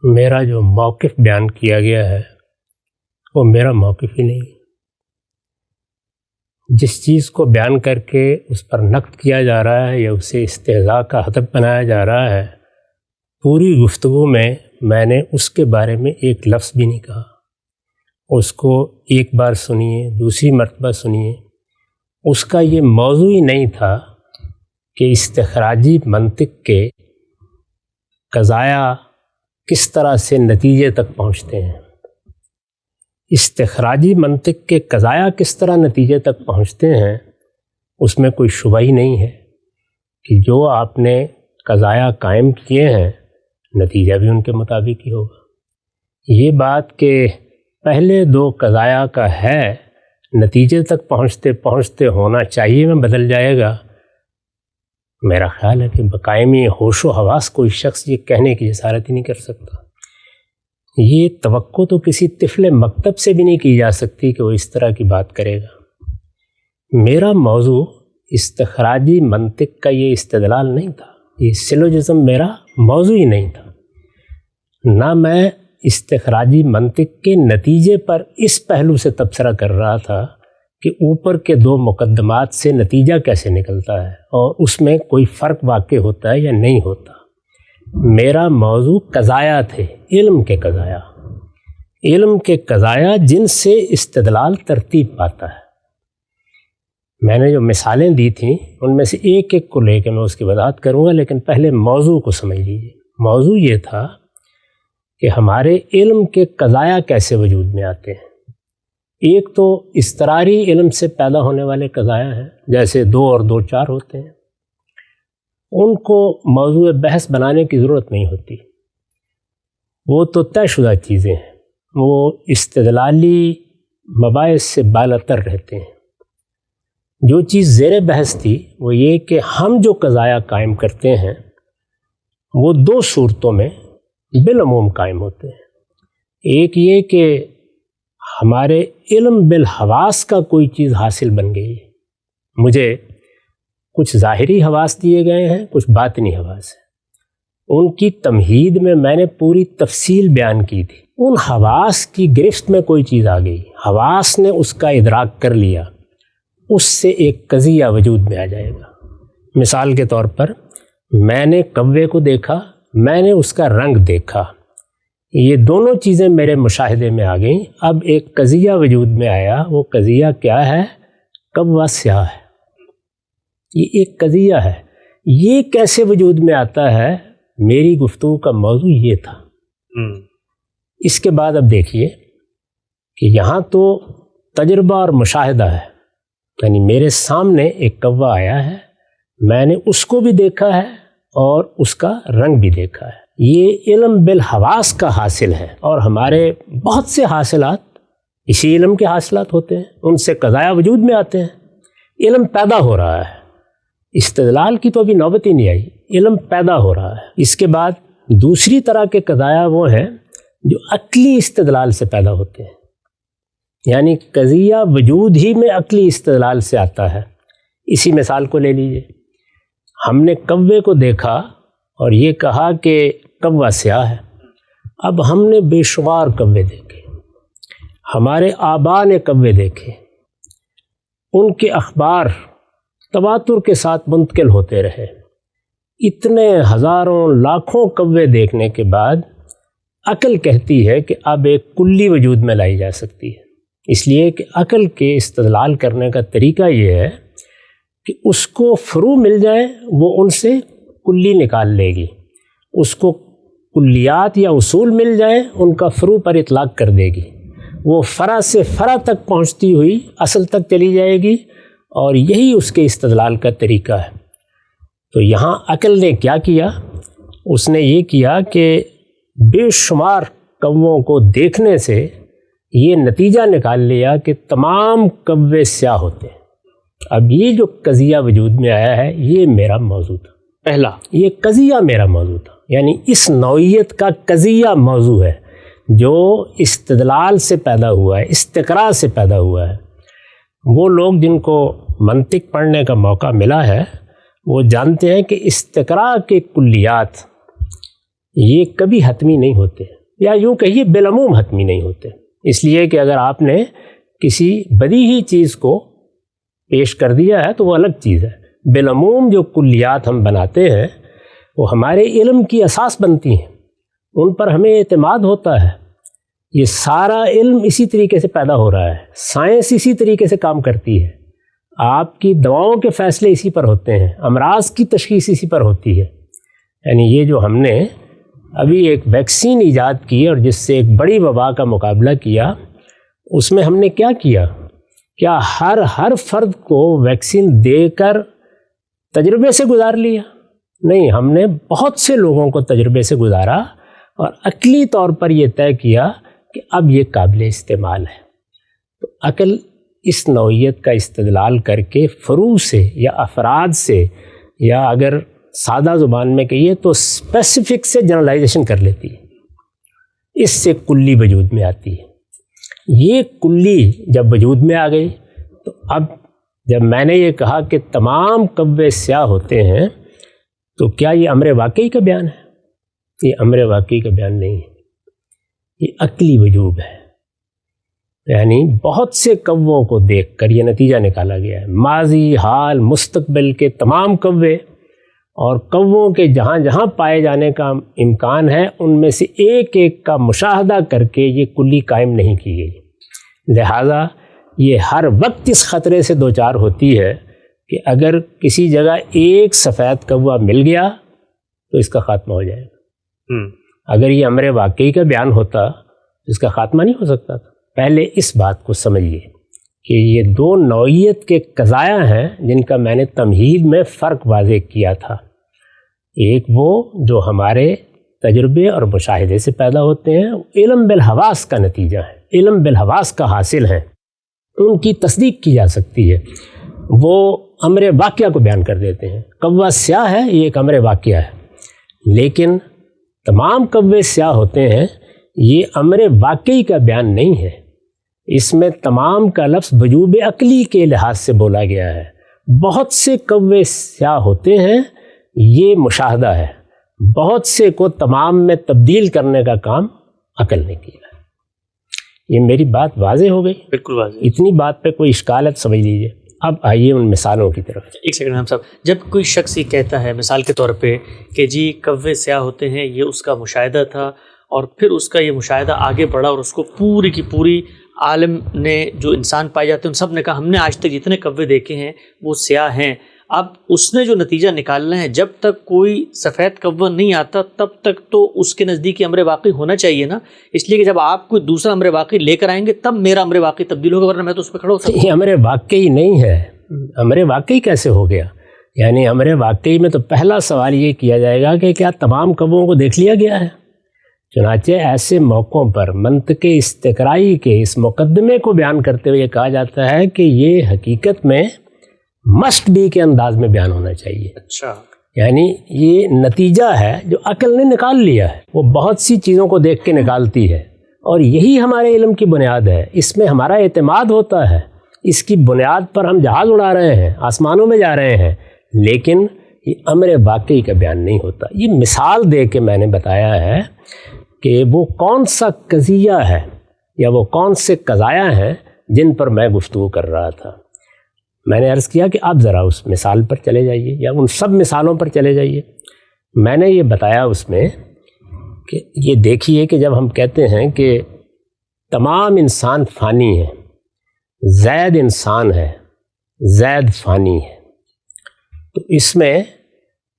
میرا جو موقف بیان کیا گیا ہے وہ میرا موقف ہی نہیں۔ جس چیز کو بیان کر کے اس پر نقد کیا جا رہا ہے یا اسے استہزاء کا ہدف بنایا جا رہا ہے، پوری گفتگو میں نے اس کے بارے میں ایک لفظ بھی نہیں کہا۔ اس کو ایک بار سنیے، دوسری مرتبہ سنیے، اس کا یہ موضوع ہی نہیں تھا کہ استخراجی منطق کے قضایا کس طرح سے نتیجے تک پہنچتے ہیں۔ استخراجی منطق کے قضایا کس طرح نتیجے تک پہنچتے ہیں اس میں کوئی شبہ ہی نہیں ہے کہ جو آپ نے قضایا قائم کیے ہیں نتیجہ بھی ان کے مطابق ہی ہوگا۔ یہ بات کہ پہلے دو قضایا کا ہے نتیجے تک پہنچتے پہنچتے ہونا چاہیے میں بدل جائے گا، میرا خیال ہے کہ بقائمی ہوش و حواس کوئی شخص یہ کہنے کی جسارت ہی نہیں کر سکتا۔ یہ توقع تو کسی طفل مکتب سے بھی نہیں کی جا سکتی کہ وہ اس طرح کی بات کرے گا۔ میرا موضوع استخراجی منطق کا یہ استدلال نہیں تھا، یہ سلوجزم میرا موضوع ہی نہیں تھا۔ نہ میں استخراجی منطق کے نتیجے پر اس پہلو سے تبصرہ کر رہا تھا کہ اوپر کے دو مقدمات سے نتیجہ کیسے نکلتا ہے اور اس میں کوئی فرق واقع ہوتا ہے یا نہیں ہوتا۔ میرا موضوع قضایا تھے، علم کے قضایا، علم کے قضایا جن سے استدلال ترتیب پاتا ہے۔ میں نے جو مثالیں دی تھیں ان میں سے ایک ایک کو لے کے میں اس کی وضاحت کروں گا، لیکن پہلے موضوع کو سمجھ لیجیے۔ موضوع یہ تھا کہ ہمارے علم کے قضایا کیسے وجود میں آتے ہیں۔ ایک تو اضطراری علم سے پیدا ہونے والے قضایا ہیں، جیسے 2 اور 2 4 ہوتے ہیں، ان کو موضوع بحث بنانے کی ضرورت نہیں ہوتی، وہ تو طے شدہ چیزیں ہیں، وہ استدلالی مباحث سے بالاتر رہتے ہیں۔ جو چیز زیر بحث تھی وہ یہ کہ ہم جو قضایا قائم کرتے ہیں وہ 2 صورتوں میں بالعموم قائم ہوتے ہیں۔ ایک یہ کہ ہمارے علم بالحواس کا کوئی چیز حاصل بن گئی ہے، مجھے کچھ ظاہری حواس دیے گئے ہیں، کچھ باطنی حواس ہیں، ان کی تمہید میں نے پوری تفصیل بیان کی تھی، ان حواس کی گرفت میں کوئی چیز آ گئی، حواس نے اس کا ادراک کر لیا، اس سے ایک قضیہ وجود میں آ جائے گا۔ مثال کے طور پر میں نے کوے کو دیکھا، میں نے اس کا رنگ دیکھا، یہ دونوں چیزیں میرے مشاہدے میں آ گئیں، اب ایک قضیہ وجود میں آیا، وہ قضیہ کیا ہے؟ کوہ سیاہ ہے، یہ ایک قضیہ ہے۔ یہ کیسے وجود میں آتا ہے؟ میری گفتگو کا موضوع یہ تھا۔ اس کے بعد اب دیکھیے کہ یہاں تو تجربہ اور مشاہدہ ہے، یعنی میرے سامنے ایک کوہ آیا ہے، میں نے اس کو بھی دیکھا ہے اور اس کا رنگ بھی دیکھا ہے، یہ علم بالحواس کا حاصل ہے، اور ہمارے بہت سے حاصلات اسی علم کے حاصلات ہوتے ہیں، ان سے قضایا وجود میں آتے ہیں، علم پیدا ہو رہا ہے، استدلال کی تو ابھی نوبت ہی نہیں آئی، علم پیدا ہو رہا ہے۔ اس کے بعد دوسری طرح کے قضایا وہ ہیں جو عقلی استدلال سے پیدا ہوتے ہیں، یعنی قضیہ وجود ہی میں عقلی استدلال سے آتا ہے۔ اسی مثال کو لے لیجئے، ہم نے کوے کو دیکھا اور یہ کہا کہ کوہ سیاہ ہے، اب ہم نے بے شمار کوے دیکھے، ہمارے آباء نے کوے دیکھے، ان کے اخبار تواتر کے ساتھ منتقل ہوتے رہے، اتنے ہزاروں لاکھوں کوے دیکھنے کے بعد عقل کہتی ہے کہ اب ایک کلی وجود میں لائی جا سکتی ہے، اس لیے کہ عقل کے استدلال کرنے کا طریقہ یہ ہے کہ اس کو فروع مل جائیں، وہ ان سے کلی نکال لے گی، اس کو کلیات یا اصول مل جائیں، ان کا فروع پر اطلاق کر دے گی، وہ فرع سے فرع تک پہنچتی ہوئی اصل تک چلی جائے گی، اور یہی اس کے استدلال کا طریقہ ہے۔ تو یہاں عقل نے کیا کیا؟ اس نے یہ کیا کہ بے شمار کووں کو دیکھنے سے یہ نتیجہ نکال لیا کہ تمام کوے سیاہ ہوتے ہیں۔ اب یہ جو قضیہ وجود میں آیا ہے یہ میرا موضوع تھا، پہلا یہ قضیہ میرا موضوع تھا، یعنی اس نوعیت کا قضیہ موضوع ہے جو استدلال سے پیدا ہوا ہے، استقراء سے پیدا ہوا ہے۔ وہ لوگ جن کو منطق پڑھنے کا موقع ملا ہے وہ جانتے ہیں کہ استقراء کے کلیات یہ کبھی حتمی نہیں ہوتے، یا یوں کہیے بالعموم حتمی نہیں ہوتے، اس لیے کہ اگر آپ نے کسی بدیہی چیز کو پیش کر دیا ہے تو وہ الگ چیز ہے، بالعموم جو کلیات ہم بناتے ہیں وہ ہمارے علم کی اساس بنتی ہیں، ان پر ہمیں اعتماد ہوتا ہے، یہ سارا علم اسی طریقے سے پیدا ہو رہا ہے، سائنس اسی طریقے سے کام کرتی ہے، آپ کی دواؤں کے فیصلے اسی پر ہوتے ہیں، امراض کی تشخیص اسی پر ہوتی ہے۔ یعنی یہ جو ہم نے ابھی ایک ویکسین ایجاد کی اور جس سے ایک بڑی وبا کا مقابلہ کیا، اس میں ہم نے کیا کیا؟ کیا ہر فرد کو ویکسین دے کر تجربے سے گزار لیا؟ نہیں، ہم نے بہت سے لوگوں کو تجربے سے گزارا اور عقلی طور پر یہ طے کیا کہ اب یہ قابل استعمال ہے۔ تو عقل اس نوعیت کا استدلال کر کے فروع سے یا افراد سے، یا اگر سادہ زبان میں کہیے تو اسپیسیفک سے جنرلائزیشن کر لیتی ہے، اس سے کلی وجود میں آتی ہے۔ یہ کلی جب وجود میں آ گئی تو اب جب میں نے یہ کہا کہ تمام کوے سیاہ ہوتے ہیں تو کیا یہ امر واقعی کا بیان ہے؟ یہ امر واقعی کا بیان نہیں ہے، یہ عقلی وجوب ہے، یعنی بہت سے کووں کو دیکھ کر یہ نتیجہ نکالا گیا ہے، ماضی، حال، مستقبل کے تمام کوے اور کووں کے جہاں جہاں پائے جانے کا امکان ہے ان میں سے ایک ایک کا مشاہدہ کر کے یہ کلی قائم نہیں کی گئی، لہذا یہ ہر وقت اس خطرے سے دوچار ہوتی ہے کہ اگر کسی جگہ ایک سفید کوا مل گیا تو اس کا خاتمہ ہو جائے گا۔ اگر یہ امر واقعی کا بیان ہوتا تو اس کا خاتمہ نہیں ہو سکتا تھا۔ پہلے اس بات کو سمجھیے کہ یہ دو نوعیت کے قضایا ہیں جن کا میں نے تمہید میں فرق واضح کیا تھا. ایک وہ جو ہمارے تجربے اور مشاہدے سے پیدا ہوتے ہیں، علم بالحواس کا نتیجہ ہے، علم بالحواس کا حاصل ہیں، ان کی تصدیق کی جا سکتی ہے. وہ امر واقعہ کو بیان کر دیتے ہیں. کوہ سیاہ ہے، یہ ایک امر واقعہ ہے، لیکن تمام کوے سیاہ ہوتے ہیں یہ امر واقعی کا بیان نہیں ہے. اس میں تمام کا لفظ وجوب عقلی کے لحاظ سے بولا گیا ہے. بہت سے کوے سیاہ ہوتے ہیں یہ مشاہدہ ہے، بہت سے کو تمام میں تبدیل کرنے کا کام عقل نے کیا ہے. یہ میری بات واضح ہو گئی؟ بالکل واضح. اتنی بات پہ کوئی اشکالت سمجھ لیجیے. اب آئیے ان مثالوں کی طرف. ایک سیکنڈ ہم صاحب، جب کوئی شخص یہ کہتا ہے مثال کے طور پہ کہ جی کوے سیاہ ہوتے ہیں، یہ اس کا مشاہدہ تھا اور پھر اس کا یہ مشاہدہ آگے بڑھا اور اس کو پوری کی پوری عالم نے جو انسان پائے جاتے ہیں ان سب نے کہا ہم نے آج تک جتنے کوے دیکھے ہیں وہ سیاہ ہیں. اب اس نے جو نتیجہ نکالنا ہے، جب تک کوئی سفید کوہ نہیں آتا تب تک تو اس کے نزدیک امر واقعی ہونا چاہیے نا. اس لیے کہ جب آپ کوئی دوسرا امر واقعی لے کر آئیں گے تب میرا امر واقعی تبدیل ہوگا، ورنہ میں تو اس پہ کھڑا ہو سکتا ہوں. یہ امر واقعی نہیں ہے. امر واقعی کیسے ہو گیا؟ یعنی امر واقعی میں تو پہلا سوال یہ کیا جائے گا کہ کیا تمام کووں کو دیکھ لیا گیا ہے؟ چنانچہ ایسے موقعوں پر منطق استقرائی کے اس مقدمے کو بیان کرتے ہوئے کہا جاتا ہے کہ یہ حقیقت میں مسٹ بی کے انداز میں بیان ہونا چاہیے. اچھا، یعنی یہ نتیجہ ہے جو عقل نے نکال لیا ہے. وہ بہت سی چیزوں کو دیکھ کے نکالتی ہے اور یہی ہمارے علم کی بنیاد ہے. اس میں ہمارا اعتماد ہوتا ہے، اس کی بنیاد پر ہم جہاز اڑا رہے ہیں، آسمانوں میں جا رہے ہیں، لیکن یہ امر واقعی کا بیان نہیں ہوتا. یہ مثال دے کے میں نے بتایا ہے کہ وہ کون سا قضیہ ہے یا وہ کون سے قضایا ہیں جن پر میں گفتگو کر رہا تھا. میں نے عرض کیا کہ آپ ذرا اس مثال پر چلے جائیے یا ان سب مثالوں پر چلے جائیے. میں نے یہ بتایا اس میں کہ یہ دیکھیے کہ جب ہم کہتے ہیں کہ تمام انسان فانی ہے، زید انسان ہے، زید فانی ہے، تو اس میں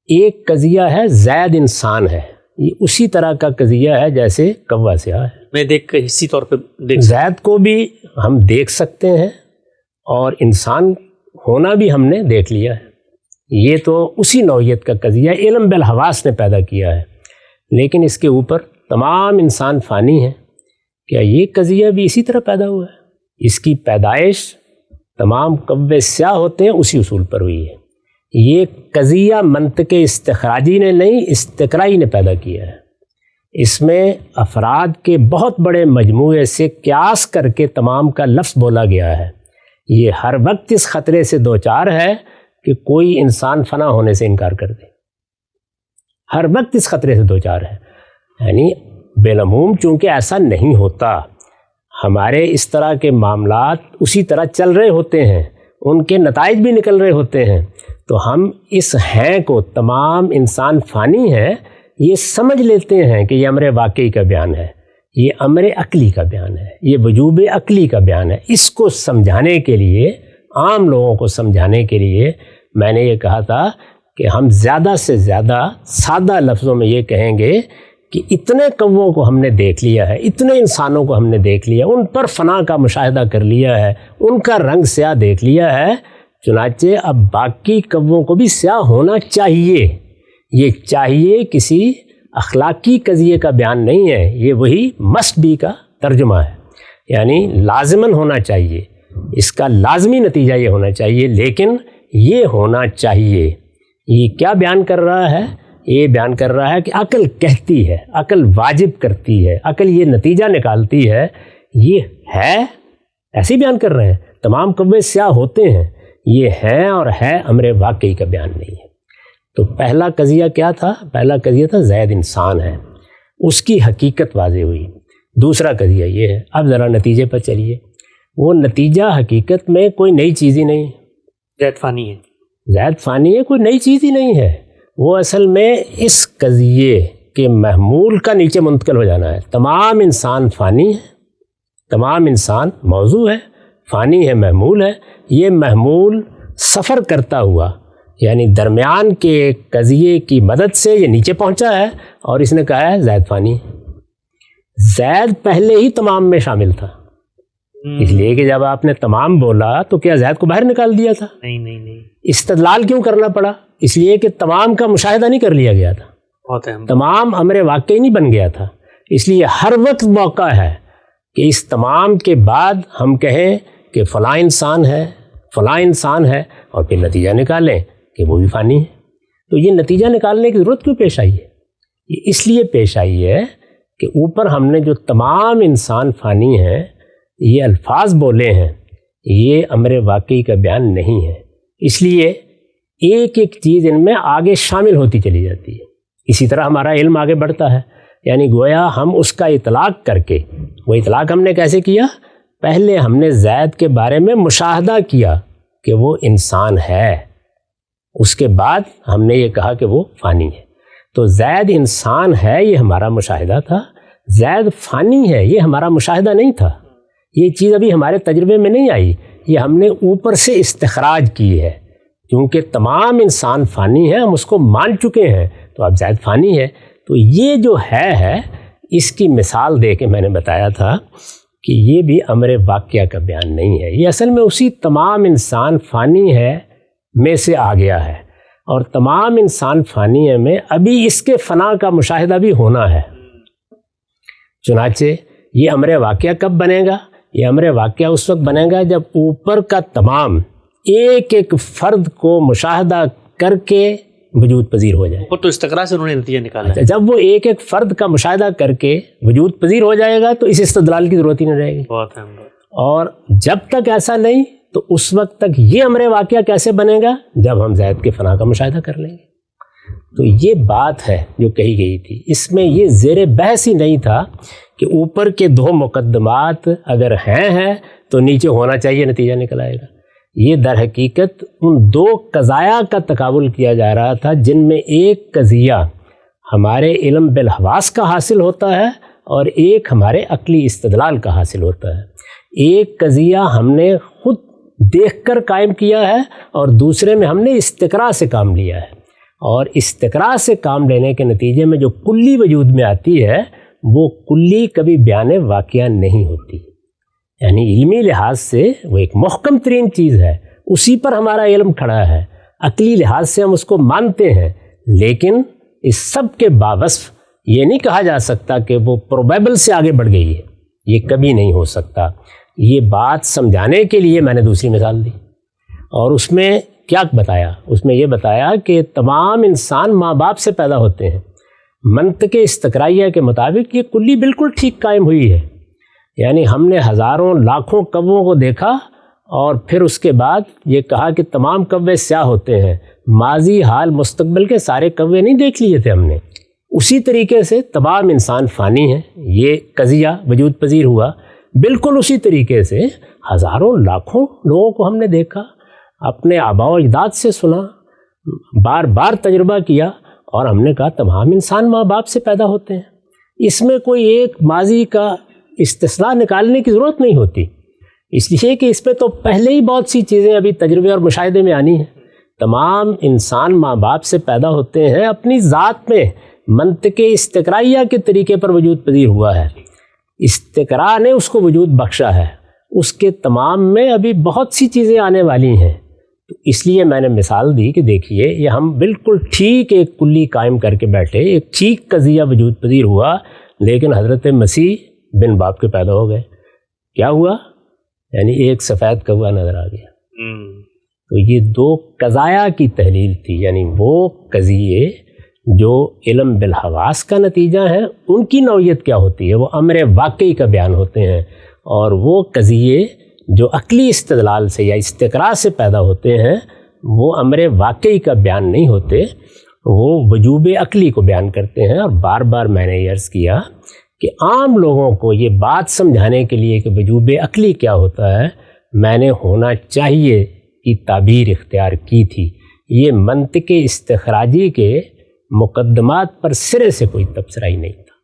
ایک قضیہ ہے زید انسان ہے. یہ اسی طرح کا قضیہ ہے جیسے کوہ سیاہ ہے. میں دیکھ کر اسی طور پہ زید کو بھی ہم دیکھ سکتے ہیں اور انسان ہونا بھی ہم نے دیکھ لیا ہے. یہ تو اسی نوعیت کا قضیہ علم بالحواس نے پیدا کیا ہے. لیکن اس کے اوپر تمام انسان فانی ہیں. کیا یہ قضیہ بھی اسی طرح پیدا ہوا ہے؟ اس کی پیدائش تمام کوے سیاہ ہوتے ہیں اسی اصول پر ہوئی ہے. یہ قضیہ منطق استخراجی نے نہیں، استقرائی نے پیدا کیا ہے. اس میں افراد کے بہت بڑے مجموعے سے قیاس کر کے تمام کا لفظ بولا گیا ہے. یہ ہر وقت اس خطرے سے دوچار ہے کہ کوئی انسان فنا ہونے سے انکار کر دے. ہر وقت اس خطرے سے دوچار ہے. یعنی بالعموم چونکہ ایسا نہیں ہوتا، ہمارے اس طرح کے معاملات اسی طرح چل رہے ہوتے ہیں، ان کے نتائج بھی نکل رہے ہوتے ہیں، تو ہم اس ہیں کو تمام انسان فانی ہے یہ سمجھ لیتے ہیں کہ یہ امر واقعی کا بیان ہے، یہ امر عقلی کا بیان ہے، یہ وجوب عقلی کا بیان ہے. اس کو سمجھانے کے لیے، عام لوگوں کو سمجھانے کے لیے میں نے یہ کہا تھا کہ ہم زیادہ سے زیادہ سادہ لفظوں میں یہ کہیں گے کہ اتنے کووں کو ہم نے دیکھ لیا ہے، اتنے انسانوں کو ہم نے دیکھ لیا، ان پر فنا کا مشاہدہ کر لیا ہے، ان کا رنگ سیاہ دیکھ لیا ہے. چنانچہ اب باقی کووں کو بھی سیاہ ہونا چاہیے. یہ چاہیے کسی اخلاقی قضیے کا بیان نہیں ہے، یہ وہی مسٹ بی کا ترجمہ ہے. یعنی لازماً ہونا چاہیے، اس کا لازمی نتیجہ یہ ہونا چاہیے، لیکن یہ ہونا چاہیے. یہ کیا بیان کر رہا ہے؟ یہ بیان کر رہا ہے کہ عقل کہتی ہے، عقل واجب کرتی ہے، عقل یہ نتیجہ نکالتی ہے. یہ ہے، ایسے بیان کر رہے ہیں تمام کوے سیاہ ہوتے ہیں، یہ ہے اور ہے، امر واقعی کا بیان نہیں ہے. تو پہلا قضیہ کیا تھا؟ پہلا قضیہ تھا زید انسان ہے، اس کی حقیقت واضح ہوئی. دوسرا قضیہ یہ ہے، اب ذرا نتیجے پر چلیے. وہ نتیجہ حقیقت میں کوئی نئی چیز ہی نہیں، زید فانی ہے. زید فانی ہے، کوئی نئی چیز ہی نہیں ہے. وہ اصل میں اس قضیے کے محمول کا نیچے منتقل ہو جانا ہے. تمام انسان فانی ہے، تمام انسان موضوع ہے، فانی ہے، محمول ہے. یہ محمول سفر کرتا ہوا یعنی درمیان کے قضیے کی مدد سے یہ نیچے پہنچا ہے اور اس نے کہا ہے زید فانی. زید پہلے ہی تمام میں شامل تھا، اس لیے کہ جب آپ نے تمام بولا تو کیا زید کو باہر نکال دیا تھا؟ نہیں. استدلال کیوں کرنا پڑا؟ اس لیے کہ تمام کا مشاہدہ نہیں کر لیا گیا تھا، بہت اہم. تمام امر واقعی نہیں بن گیا تھا. اس لیے ہر وقت موقع ہے کہ اس تمام کے بعد ہم کہیں کہ فلاں انسان ہے، فلاں انسان ہے، اور پھر نتیجہ نکالیں کہ وہ بھی فانی ہے. تو یہ نتیجہ نکالنے کی ضرورت کیوں پیش آئی ہے؟ یہ اس لیے پیش آئی ہے کہ اوپر ہم نے جو تمام انسان فانی ہیں یہ الفاظ بولے ہیں، یہ امر واقعی کا بیان نہیں ہے. اس لیے ایک ایک چیز ان میں آگے شامل ہوتی چلی جاتی ہے. اسی طرح ہمارا علم آگے بڑھتا ہے، یعنی گویا ہم اس کا اطلاق کر کے، وہ اطلاق ہم نے کیسے کیا؟ پہلے ہم نے زید کے بارے میں مشاہدہ کیا کہ وہ انسان ہے، اس کے بعد ہم نے یہ کہا کہ وہ فانی ہے. تو زید انسان ہے یہ ہمارا مشاہدہ تھا، زید فانی ہے یہ ہمارا مشاہدہ نہیں تھا. یہ چیز ابھی ہمارے تجربے میں نہیں آئی، یہ ہم نے اوپر سے استخراج کی ہے. کیونکہ تمام انسان فانی ہیں، ہم اس کو مان چکے ہیں، تو اب زید فانی ہے. تو یہ جو ہے اس کی مثال دے کے میں نے بتایا تھا کہ یہ بھی امر واقعہ کا بیان نہیں ہے، یہ اصل میں اسی تمام انسان فانی ہے میں سے آ گیا ہے. اور تمام انسان فانی ہے میں ابھی اس کے فنا کا مشاہدہ بھی ہونا ہے. چنانچہ یہ امر واقعہ کب بنے گا؟ یہ امر واقعہ اس وقت بنے گا جب اوپر کا تمام ایک ایک فرد کو مشاہدہ کر کے وجود پذیر ہو جائے. وہ تو استقرا سے انہوں نے نتیجہ نکالا ہے. جب وہ ایک ایک فرد کا مشاہدہ کر کے وجود پذیر ہو جائے گا تو اس استدلال کی ضرورت ہی نہیں رہے گی. بہت اہم. اور جب تک ایسا نہیں تو اس وقت تک یہ امر واقعہ کیسے بنے گا؟ جب ہم زید کے فنا کا مشاہدہ کر لیں گے. تو یہ بات ہے جو کہی گئی تھی. اس میں یہ زیر بحث ہی نہیں تھا کہ اوپر کے دو مقدمات اگر ہیں تو نیچے ہونا چاہیے، نتیجہ نکل آئے گا. یہ در حقیقت ان دو قضایا کا تقابل کیا جا رہا تھا، جن میں ایک قضیہ ہمارے علم بالحواس کا حاصل ہوتا ہے اور ایک ہمارے عقلی استدلال کا حاصل ہوتا ہے. ایک قضیہ ہم نے خود دیکھ کر قائم کیا ہے اور دوسرے میں ہم نے استقراء سے کام لیا ہے. اور استقراء سے کام لینے کے نتیجے میں جو کلی وجود میں آتی ہے وہ کلی کبھی بیان واقعہ نہیں ہوتی. یعنی علمی لحاظ سے وہ ایک محکم ترین چیز ہے، اسی پر ہمارا علم کھڑا ہے، عقلی لحاظ سے ہم اس کو مانتے ہیں، لیکن اس سب کے باوصف یہ نہیں کہا جا سکتا کہ وہ پروبیبل سے آگے بڑھ گئی ہے. یہ کبھی نہیں ہو سکتا. یہ بات سمجھانے کے لیے میں نے دوسری مثال دی، اور اس میں کیا بتایا؟ اس میں یہ بتایا کہ تمام انسان ماں باپ سے پیدا ہوتے ہیں. منطق استقرائیہ کے مطابق یہ کلی بالکل ٹھیک قائم ہوئی ہے. یعنی ہم نے ہزاروں لاکھوں کووں کو دیکھا اور پھر اس کے بعد یہ کہا کہ تمام کوے سیاہ ہوتے ہیں. ماضی، حال، مستقبل کے سارے کوے نہیں دیکھ لیے تھے ہم نے. اسی طریقے سے تمام انسان فانی ہیں، یہ قضیہ وجود پذیر ہوا. بالکل اسی طریقے سے ہزاروں لاکھوں لوگوں کو ہم نے دیکھا، اپنے آباء و اجداد سے سنا، بار بار تجربہ کیا، اور ہم نے کہا تمام انسان ماں باپ سے پیدا ہوتے ہیں. اس میں کوئی ایک ماضی کا استثناء نکالنے کی ضرورت نہیں ہوتی، اس لیے کہ اس پہ تو پہلے ہی بہت سی چیزیں ابھی تجربے اور مشاہدے میں آنی ہیں. تمام انسان ماں باپ سے پیدا ہوتے ہیں، اپنی ذات میں منطق استقرائیہ کے طریقے پر وجود پذیر ہوا ہے. استقراء نے اس کو وجود بخشا ہے. اس کے تمام میں ابھی بہت سی چیزیں آنے والی ہیں. تو اس لیے میں نے مثال دی کہ دیکھیے یہ ہم بالکل ٹھیک ایک کلی قائم کر کے بیٹھے، ایک ٹھیک قضیہ وجود پذیر ہوا، لیکن حضرت مسیح بن باپ کے پیدا ہو گئے. کیا ہوا؟ یعنی ایک سفید کوا نظر آ گیا. تو یہ دو قضایا کی تحلیل تھی. یعنی وہ قضیے جو علم بالحواس کا نتیجہ ہیں ان کی نوعیت کیا ہوتی ہے؟ وہ امر واقعی کا بیان ہوتے ہیں. اور وہ قضیے جو عقلی استدلال سے یا استقراء سے پیدا ہوتے ہیں وہ امر واقعی کا بیان نہیں ہوتے، وہ وجوب عقلی کو بیان کرتے ہیں. اور بار بار میں نے یہ عرض کیا کہ عام لوگوں کو یہ بات سمجھانے کے لیے کہ وجوب عقلی کیا ہوتا ہے میں نے ہونا چاہیے کی تعبیر اختیار کی تھی. یہ منطق استخراجی کے مقدمات پر سرے سے کوئی تبصرہ ہی نہیں تھا.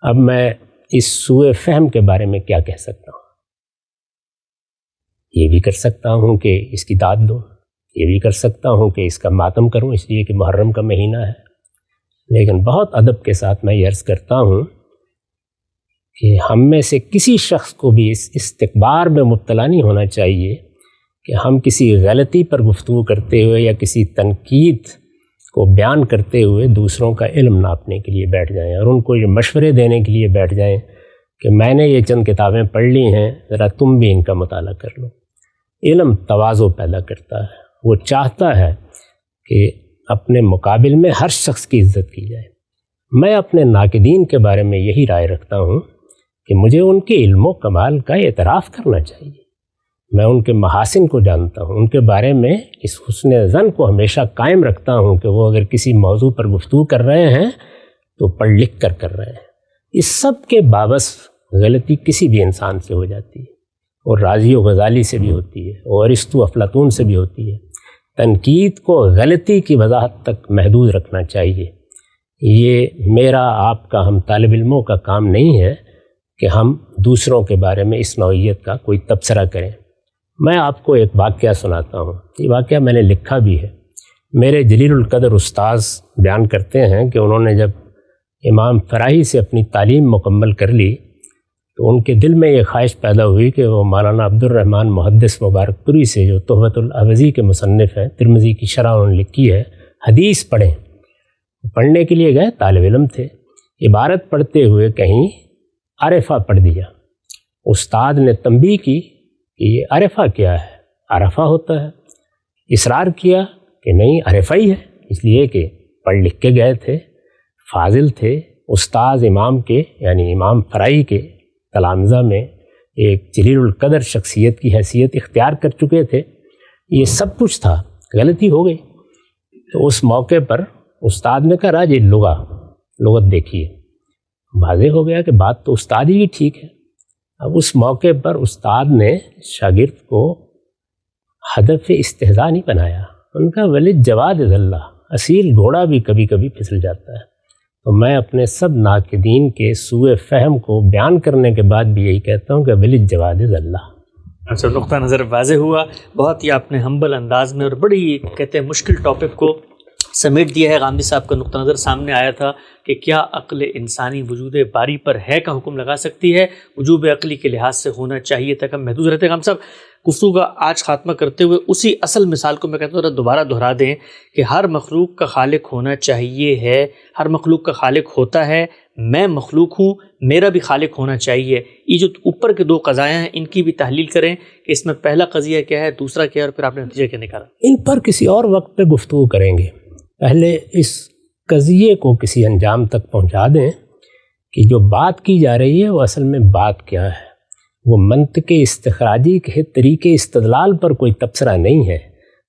اب میں اس سوء فہم کے بارے میں کیا کہہ سکتا ہوں؟ یہ بھی کر سکتا ہوں کہ اس کی داد دوں، یہ بھی کر سکتا ہوں کہ اس کا ماتم کروں اس لیے کہ محرم کا مہینہ ہے. لیکن بہت ادب کے ساتھ میں یہ عرض کرتا ہوں کہ ہم میں سے کسی شخص کو بھی اس استکبار میں مبتلا نہیں ہونا چاہیے کہ ہم کسی غلطی پر گفتگو کرتے ہوئے یا کسی تنقید کو بیان کرتے ہوئے دوسروں کا علم ناپنے کے لیے بیٹھ جائیں اور ان کو یہ مشورے دینے کے لیے بیٹھ جائیں کہ میں نے یہ چند کتابیں پڑھ لی ہیں، ذرا تم بھی ان کا مطالعہ کر لو۔ علم تواضع پیدا کرتا ہے، وہ چاہتا ہے کہ اپنے مقابل میں ہر شخص کی عزت کی جائے۔ میں اپنے ناقدین کے بارے میں یہی رائے رکھتا ہوں کہ مجھے ان کے علم و کمال کا اعتراف کرنا چاہیے۔ میں ان کے محاسن کو جانتا ہوں، ان کے بارے میں اس حسن ظن کو ہمیشہ قائم رکھتا ہوں کہ وہ اگر کسی موضوع پر گفتگو کر رہے ہیں تو پڑھ لکھ کر رہے ہیں۔ اس سب کے باوجود غلطی کسی بھی انسان سے ہو جاتی ہے، اور رازی و غزالی سے بھی ہوتی ہے، اور ارسطو افلاطون سے بھی ہوتی ہے۔ تنقید کو غلطی کی وضاحت تک محدود رکھنا چاہیے۔ یہ میرا، آپ کا، ہم طالب علموں کا کام نہیں ہے کہ ہم دوسروں کے بارے میں اس نوعیت کا کوئی تبصرہ کریں۔ میں آپ کو ایک واقعہ سناتا ہوں، یہ واقعہ میں نے لکھا بھی ہے۔ میرے جلیل القدر استاذ بیان کرتے ہیں کہ انہوں نے جب امام فراہی سے اپنی تعلیم مکمل کر لی تو ان کے دل میں یہ خواہش پیدا ہوئی کہ وہ مولانا عبد الرحمن محدث مبارک پوری سے، جو تحفۃ الاحوذی کے مصنف ہیں، ترمذی کی شرح انہوں نے لکھی ہے، حدیث پڑھیں۔ پڑھنے کے لیے گئے، طالب علم تھے، عبارت پڑھتے ہوئے کہیں عرفہ پڑھ دیا۔ استاد نے تنبیہ کی کہ یہ عرفہ کیا ہے؟ عرفہ ہوتا ہے۔ اصرار کیا کہ نہیں، عرفہ ہی ہے، اس لیے کہ پڑھ لکھ کے گئے تھے، فاضل تھے، استاذ امام کے یعنی امام فرائی کے تلامذہ میں ایک جلیل القدر شخصیت کی حیثیت اختیار کر چکے تھے، یہ سب کچھ تھا، غلطی ہو گئی۔ تو اس موقع پر استاد نے کہا راجی لغت دیکھیے، واضح ہو گیا کہ بات تو استاد ہی ٹھیک ہے۔ اب اس موقع پر استاد نے شاگرد کو ہدف استہزاء نہیں بنایا، ان کا ولد جواد اللہ، اصیل گھوڑا بھی کبھی کبھی پھسل جاتا ہے۔ تو میں اپنے سب ناقدین کے سوء فہم کو بیان کرنے کے بعد بھی یہی کہتا ہوں کہ ولد جواد اللہ۔ اچھا، نقطہ نظر واضح ہوا، بہت ہی آپ نے ہمبل انداز میں اور بڑی کہتے ہیں مشکل ٹاپک کو سمیٹ دیا ہے۔ غامدی صاحب کا نقطہ نظر سامنے آیا تھا کہ کیا عقل انسانی وجود باری پر ہے کا حکم لگا سکتی ہے، وجوب عقلی کے لحاظ سے ہونا چاہیے تک ہم محدود رہتے ہیں۔ غام صاحب، گفتگو کا آج خاتمہ کرتے ہوئے اسی اصل مثال کو میں کہتا ہوں دوبارہ دہرا دیں کہ ہر مخلوق کا خالق ہونا چاہیے ہے، ہر مخلوق کا خالق ہوتا ہے، میں مخلوق ہوں، میرا بھی خالق ہونا چاہیے۔ یہ جو اوپر کے دو قضایا ہیں ان کی بھی تحلیل کریں کہ اس میں پہلا قضیہ کیا ہے، دوسرا کیا ہے، اور پھر آپ نے نتیجہ کیا نکالا۔ ان پر کسی اور وقت پہ گفتگو کریں گے، پہلے اس قضیے کو کسی انجام تک پہنچا دیں کہ جو بات کی جا رہی ہے وہ اصل میں بات کیا ہے۔ وہ منطق استخراجی کے طریقے استدلال پر کوئی تبصرہ نہیں ہے،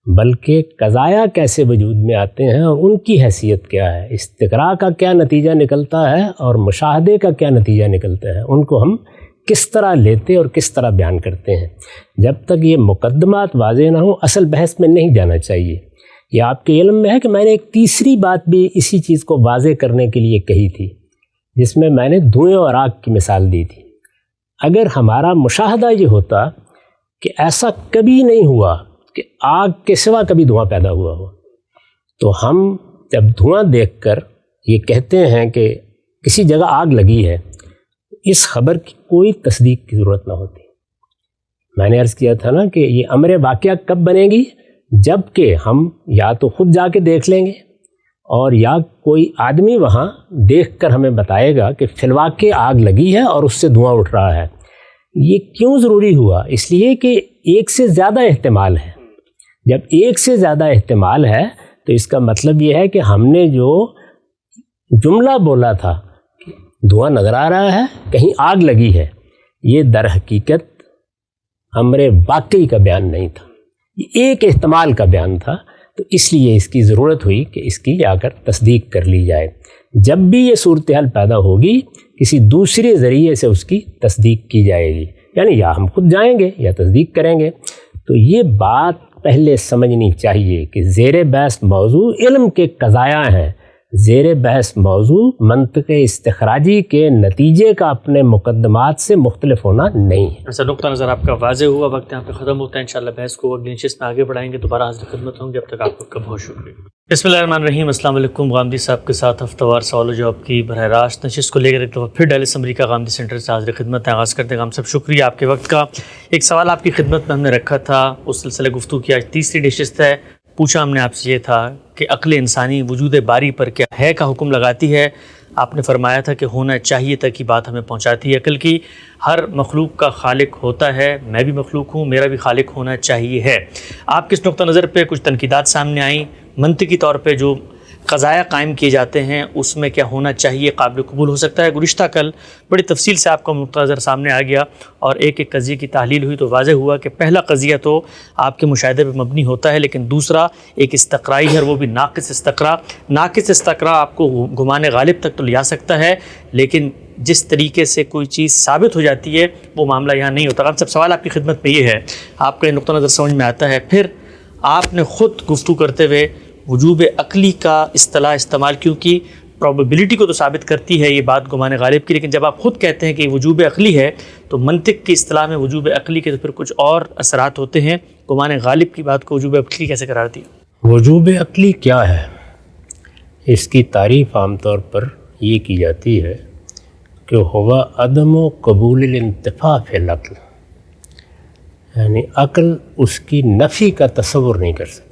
بلکہ قضایا کیسے وجود میں آتے ہیں اور ان کی حیثیت کیا ہے، استقراء کا کیا نتیجہ نکلتا ہے اور مشاہدے کا کیا نتیجہ نکلتا ہے، ان کو ہم کس طرح لیتے اور کس طرح بیان کرتے ہیں۔ جب تک یہ مقدمات واضح نہ ہوں اصل بحث میں نہیں جانا چاہیے۔ یہ آپ کے علم میں ہے کہ میں نے ایک تیسری بات بھی اسی چیز کو واضح کرنے کے لیے کہی تھی، جس میں میں نے دھوئیں اور آگ کی مثال دی تھی۔ اگر ہمارا مشاہدہ یہ ہوتا کہ ایسا کبھی نہیں ہوا کہ آگ کے سوا کبھی دھواں پیدا ہوا ہو، تو ہم جب دھواں دیکھ کر یہ کہتے ہیں کہ کسی جگہ آگ لگی ہے، اس خبر کی کوئی تصدیق کی ضرورت نہ ہوتی۔ میں نے عرض کیا تھا نا کہ یہ امر واقعہ کب بنے گی، جب کہ ہم یا تو خود جا کے دیکھ لیں گے اور یا کوئی آدمی وہاں دیکھ کر ہمیں بتائے گا کہ فی الواقع آگ لگی ہے اور اس سے دھواں اٹھ رہا ہے۔ یہ کیوں ضروری ہوا؟ اس لیے کہ ایک سے زیادہ احتمال ہے۔ جب ایک سے زیادہ احتمال ہے تو اس کا مطلب یہ ہے کہ ہم نے جو جملہ بولا تھا کہ دھواں نظر آ رہا ہے، کہیں آگ لگی ہے، یہ در حقیقت امر واقعی کا بیان نہیں تھا، یہ ایک احتمال کا بیان تھا۔ تو اس لیے اس کی ضرورت ہوئی کہ اس کی جا کر تصدیق کر لی جائے۔ جب بھی یہ صورتحال پیدا ہوگی کسی دوسرے ذریعے سے اس کی تصدیق کی جائے گی، یعنی یا ہم خود جائیں گے یا تصدیق کریں گے۔ تو یہ بات پہلے سمجھنی چاہیے کہ زیر بحث موضوع علم کے قضایا ہیں، زیر بحث موضوع منطق استخراجی کے نتیجے کا اپنے مقدمات سے مختلف ہونا نہیں ہے۔ ایسا نقطہ نظر آپ کا واضح ہوا، وقت یہاں پہ ختم ہوتا ہے، انشاءاللہ بحث کو اگلی نشست میں آگے بڑھائیں گے، دوبارہ حاضر خدمت ہوں گے، اب تک آپ کا بہت شکریہ۔ بسم اللہ الرحمن الرحیم، السلام علیکم۔ غامدی صاحب کے ساتھ ہفتہ وار سوال و جواب کی براہ راست نشست کو لے کر ایک دفعہ پھر ڈیل اسمبلی کا غامدی سینٹر سے حاضر خدمت ہے، آغاز کرتے ہیں۔ ہم سب شکریہ آپ کے وقت کا۔ ایک سوال آپ کی خدمت میں ہم نے رکھا تھا، اس سلسلے گفتگو کی آج تیسری نشست ہے۔ پوچھا ہم نے آپ سے یہ تھا کہ عقل انسانی وجود باری پر کیا ہے کا حکم لگاتی ہے۔ آپ نے فرمایا تھا کہ ہونا چاہیے تک کی بات ہمیں پہنچاتی ہے عقل کی۔ ہر مخلوق کا خالق ہوتا ہے، میں بھی مخلوق ہوں، میرا بھی خالق ہونا چاہیے ہے۔ آپ کس نقطہ نظر پہ کچھ تنقیدات سامنے آئیں، منطقی طور پہ جو قضایا قائم کیے جاتے ہیں اس میں کیا ہونا چاہیے قابل قبول ہو سکتا ہے؟ گزشتہ کل بڑی تفصیل سے آپ کا نقطہ نظر سامنے آ گیا اور ایک ایک قضیے کی تحلیل ہوئی تو واضح ہوا کہ پہلا قضیہ تو آپ کے مشاہدے پہ مبنی ہوتا ہے، لیکن دوسرا ایک استقرائی ہے اور وہ بھی ناقص استقرا۔ ناقص استقرا آپ کو گمان غالب تک تو لے آ سکتا ہے، لیکن جس طریقے سے کوئی چیز ثابت ہو جاتی ہے وہ معاملہ یہاں نہیں ہوتا۔ ہم سب سوال آپ کی خدمت میں یہ ہے، آپ کا یہ نقطہ نظر سمجھ میں آتا ہے؟ پھر آپ نے خود گفتگو کرتے ہوئے وجوب عقلی کا اصطلاح استعمال، کیونکہ پروبیبلٹی کو تو ثابت کرتی ہے یہ بات گمان غالب کی، لیکن جب آپ خود کہتے ہیں کہ وجوب عقلی ہے تو منطق کی اصطلاح میں وجوب عقلی کے تو پھر کچھ اور اثرات ہوتے ہیں۔ گمان غالب کی بات کو وجوب عقلی کیسے قرار دیا؟ وجوب عقلی کیا ہے؟ اس کی تعریف عام طور پر یہ کی جاتی ہے کہ ہوا عدم و قبول الانتفاع فی العقل، یعنی عقل اس کی نفی کا تصور نہیں کر سکتی۔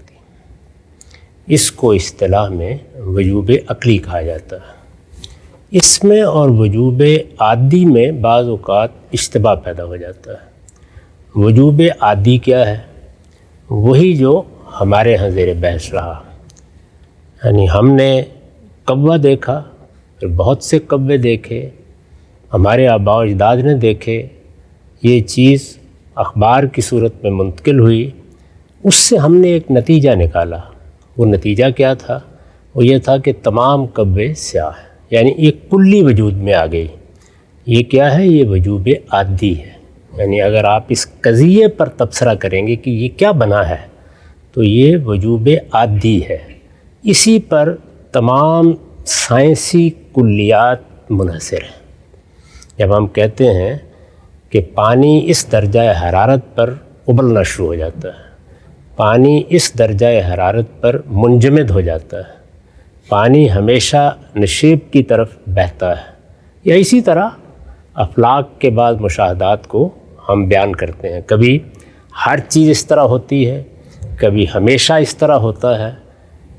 اس کو اصطلاح میں وجوب عقلی کہا جاتا ہے۔ اس میں اور وجوب عادی میں بعض اوقات اشتباہ پیدا ہو جاتا ہے۔ وجوب عادی کیا ہے؟ وہی جو ہمارے ہاں زیر بحث رہا، یعنی ہم نے کوا دیکھا، پھر بہت سے کوے دیکھے، ہمارے آباء و اجداد نے دیکھے، یہ چیز اخبار کی صورت میں منتقل ہوئی، اس سے ہم نے ایک نتیجہ نکالا۔ وہ نتیجہ کیا تھا؟ وہ یہ تھا کہ تمام کوے سیاہ ہیں، یعنی ایک کلی وجود میں آ گئی۔ یہ کیا ہے؟ یہ وجوب عادی ہے۔ یعنی اگر آپ اس قضیے پر تبصرہ کریں گے کہ یہ کیا بنا ہے تو یہ وجوب عادی ہے۔ اسی پر تمام سائنسی کلیات منحصر ہیں۔ جب ہم کہتے ہیں کہ پانی اس درجہ حرارت پر ابلنا شروع ہو جاتا ہے، پانی اس درجہ حرارت پر منجمد ہو جاتا ہے، پانی ہمیشہ نشیب کی طرف بہتا ہے، یا اسی طرح افلاک کے بعض مشاہدات کو ہم بیان کرتے ہیں۔ کبھی ہر چیز اس طرح ہوتی ہے، کبھی ہمیشہ اس طرح ہوتا ہے۔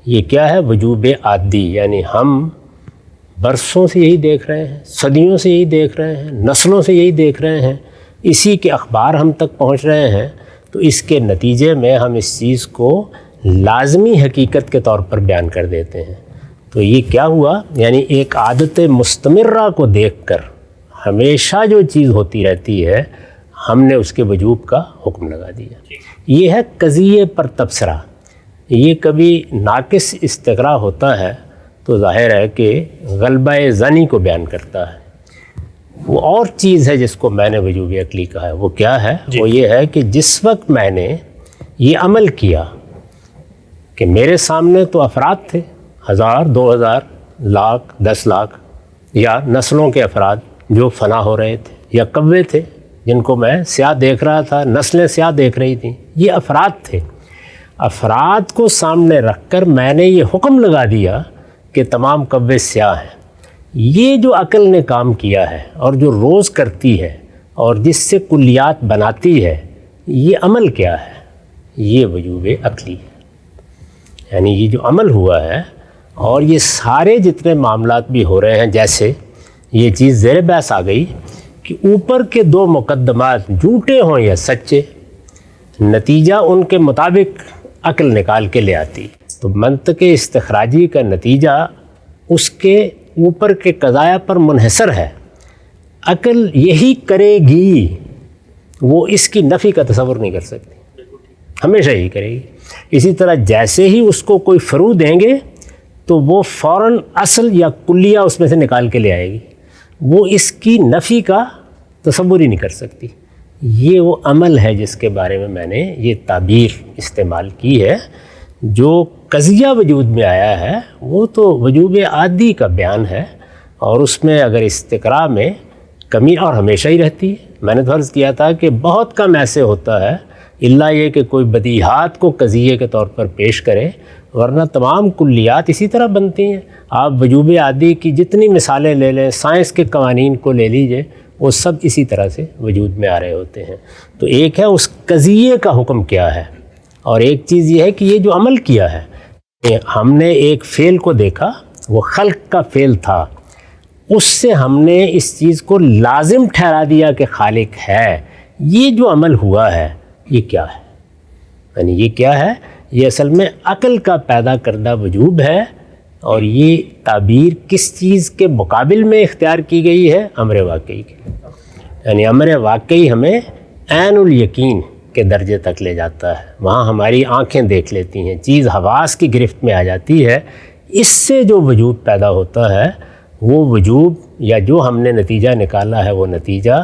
یہ کیا ہے؟ وجوب عادی، یعنی ہم برسوں سے یہی دیکھ رہے ہیں، صدیوں سے یہی دیکھ رہے ہیں، نسلوں سے یہی دیکھ رہے ہیں، اسی کے اخبار ہم تک پہنچ رہے ہیں، تو اس کے نتیجے میں ہم اس چیز کو لازمی حقیقت کے طور پر بیان کر دیتے ہیں۔ تو یہ کیا ہوا؟ یعنی ایک عادت مستمرہ کو دیکھ کر ہمیشہ جو چیز ہوتی رہتی ہے ہم نے اس کے وجوب کا حکم لگا دیا۔ یہ ہے قضیے پر تبصرہ۔ یہ کبھی ناقص استقرا ہوتا ہے تو ظاہر ہے کہ غلبہ ظنی کو بیان کرتا ہے۔ وہ اور چیز ہے جس کو میں نے وجوب عقلی کہا ہے۔ وہ کیا ہے؟ وہ یہ ہے کہ جس وقت میں نے یہ عمل کیا کہ میرے سامنے تو افراد تھے، 1000، 2000، لاکھ، 10 لاکھ، یا نسلوں کے افراد جو فنا ہو رہے تھے، یا کوے تھے جن کو میں سیاہ دیکھ رہا تھا، نسلیں سیاہ دیکھ رہی تھیں، یہ افراد تھے۔ افراد کو سامنے رکھ کر میں نے یہ حکم لگا دیا کہ تمام کوے سیاہ ہیں۔ یہ جو عقل نے کام کیا ہے اور جو روز کرتی ہے اور جس سے کلیات بناتی ہے، یہ عمل کیا ہے؟ یہ وجوب عقلی ہے۔ یعنی یہ جو عمل ہوا ہے اور یہ سارے جتنے معاملات بھی ہو رہے ہیں، جیسے یہ چیز زیر بحث آ گئی کہ اوپر کے دو مقدمات جھوٹے ہوں یا سچے، نتیجہ ان کے مطابق عقل نکال کے لے آتی، تو منطق استخراجی کا نتیجہ اس کے اوپر کے قضایا پر منحصر ہے۔ عقل یہی کرے گی، وہ اس کی نفی کا تصور نہیں کر سکتی، ہمیشہ یہی کرے گی۔ اسی طرح جیسے ہی اس کو کوئی فرو دیں گے تو وہ فوراً اصل یا کلیہ اس میں سے نکال کے لے آئے گی، وہ اس کی نفی کا تصور ہی نہیں کر سکتی۔ یہ وہ عمل ہے جس کے بارے میں نے یہ تعبیر استعمال کی ہے، جو قضیہ وجود میں آیا ہے وہ تو وجوب عادی کا بیان ہے، اور اس میں اگر استقراء میں کمی اور ہمیشہ ہی رہتی ہے۔ میں نے تو عرض کیا تھا کہ بہت کم ایسے ہوتا ہے، الا یہ کہ کوئی بدیہات کو قضیے کے طور پر پیش کرے، ورنہ تمام کلیات اسی طرح بنتی ہیں۔ آپ وجوب عادی کی جتنی مثالیں لے لیں، سائنس کے قوانین کو لے لیجئے، وہ سب اسی طرح سے وجود میں آ رہے ہوتے ہیں۔ تو ایک ہے اس قضیے کا حکم کیا ہے، اور ایک چیز یہ ہے کہ یہ جو عمل کیا ہے، ہم نے ایک فعل کو دیکھا، وہ خلق کا فعل تھا، اس سے ہم نے اس چیز کو لازم ٹھہرا دیا کہ خالق ہے۔ یہ جو عمل ہوا ہے یہ کیا ہے؟ یعنی یہ کیا ہے؟ یہ اصل میں عقل کا پیدا کردہ وجوب ہے، اور یہ تعبیر کس چیز کے مقابل میں اختیار کی گئی ہے؟ امر واقعی کے۔ یعنی امر واقعی ہمیں عین الیقین کے درجے تک لے جاتا ہے، وہاں ہماری آنکھیں دیکھ لیتی ہیں، چیز حواس کی گرفت میں آ جاتی ہے۔ اس سے جو وجوب پیدا ہوتا ہے وہ وجوب، یا جو ہم نے نتیجہ نکالا ہے وہ نتیجہ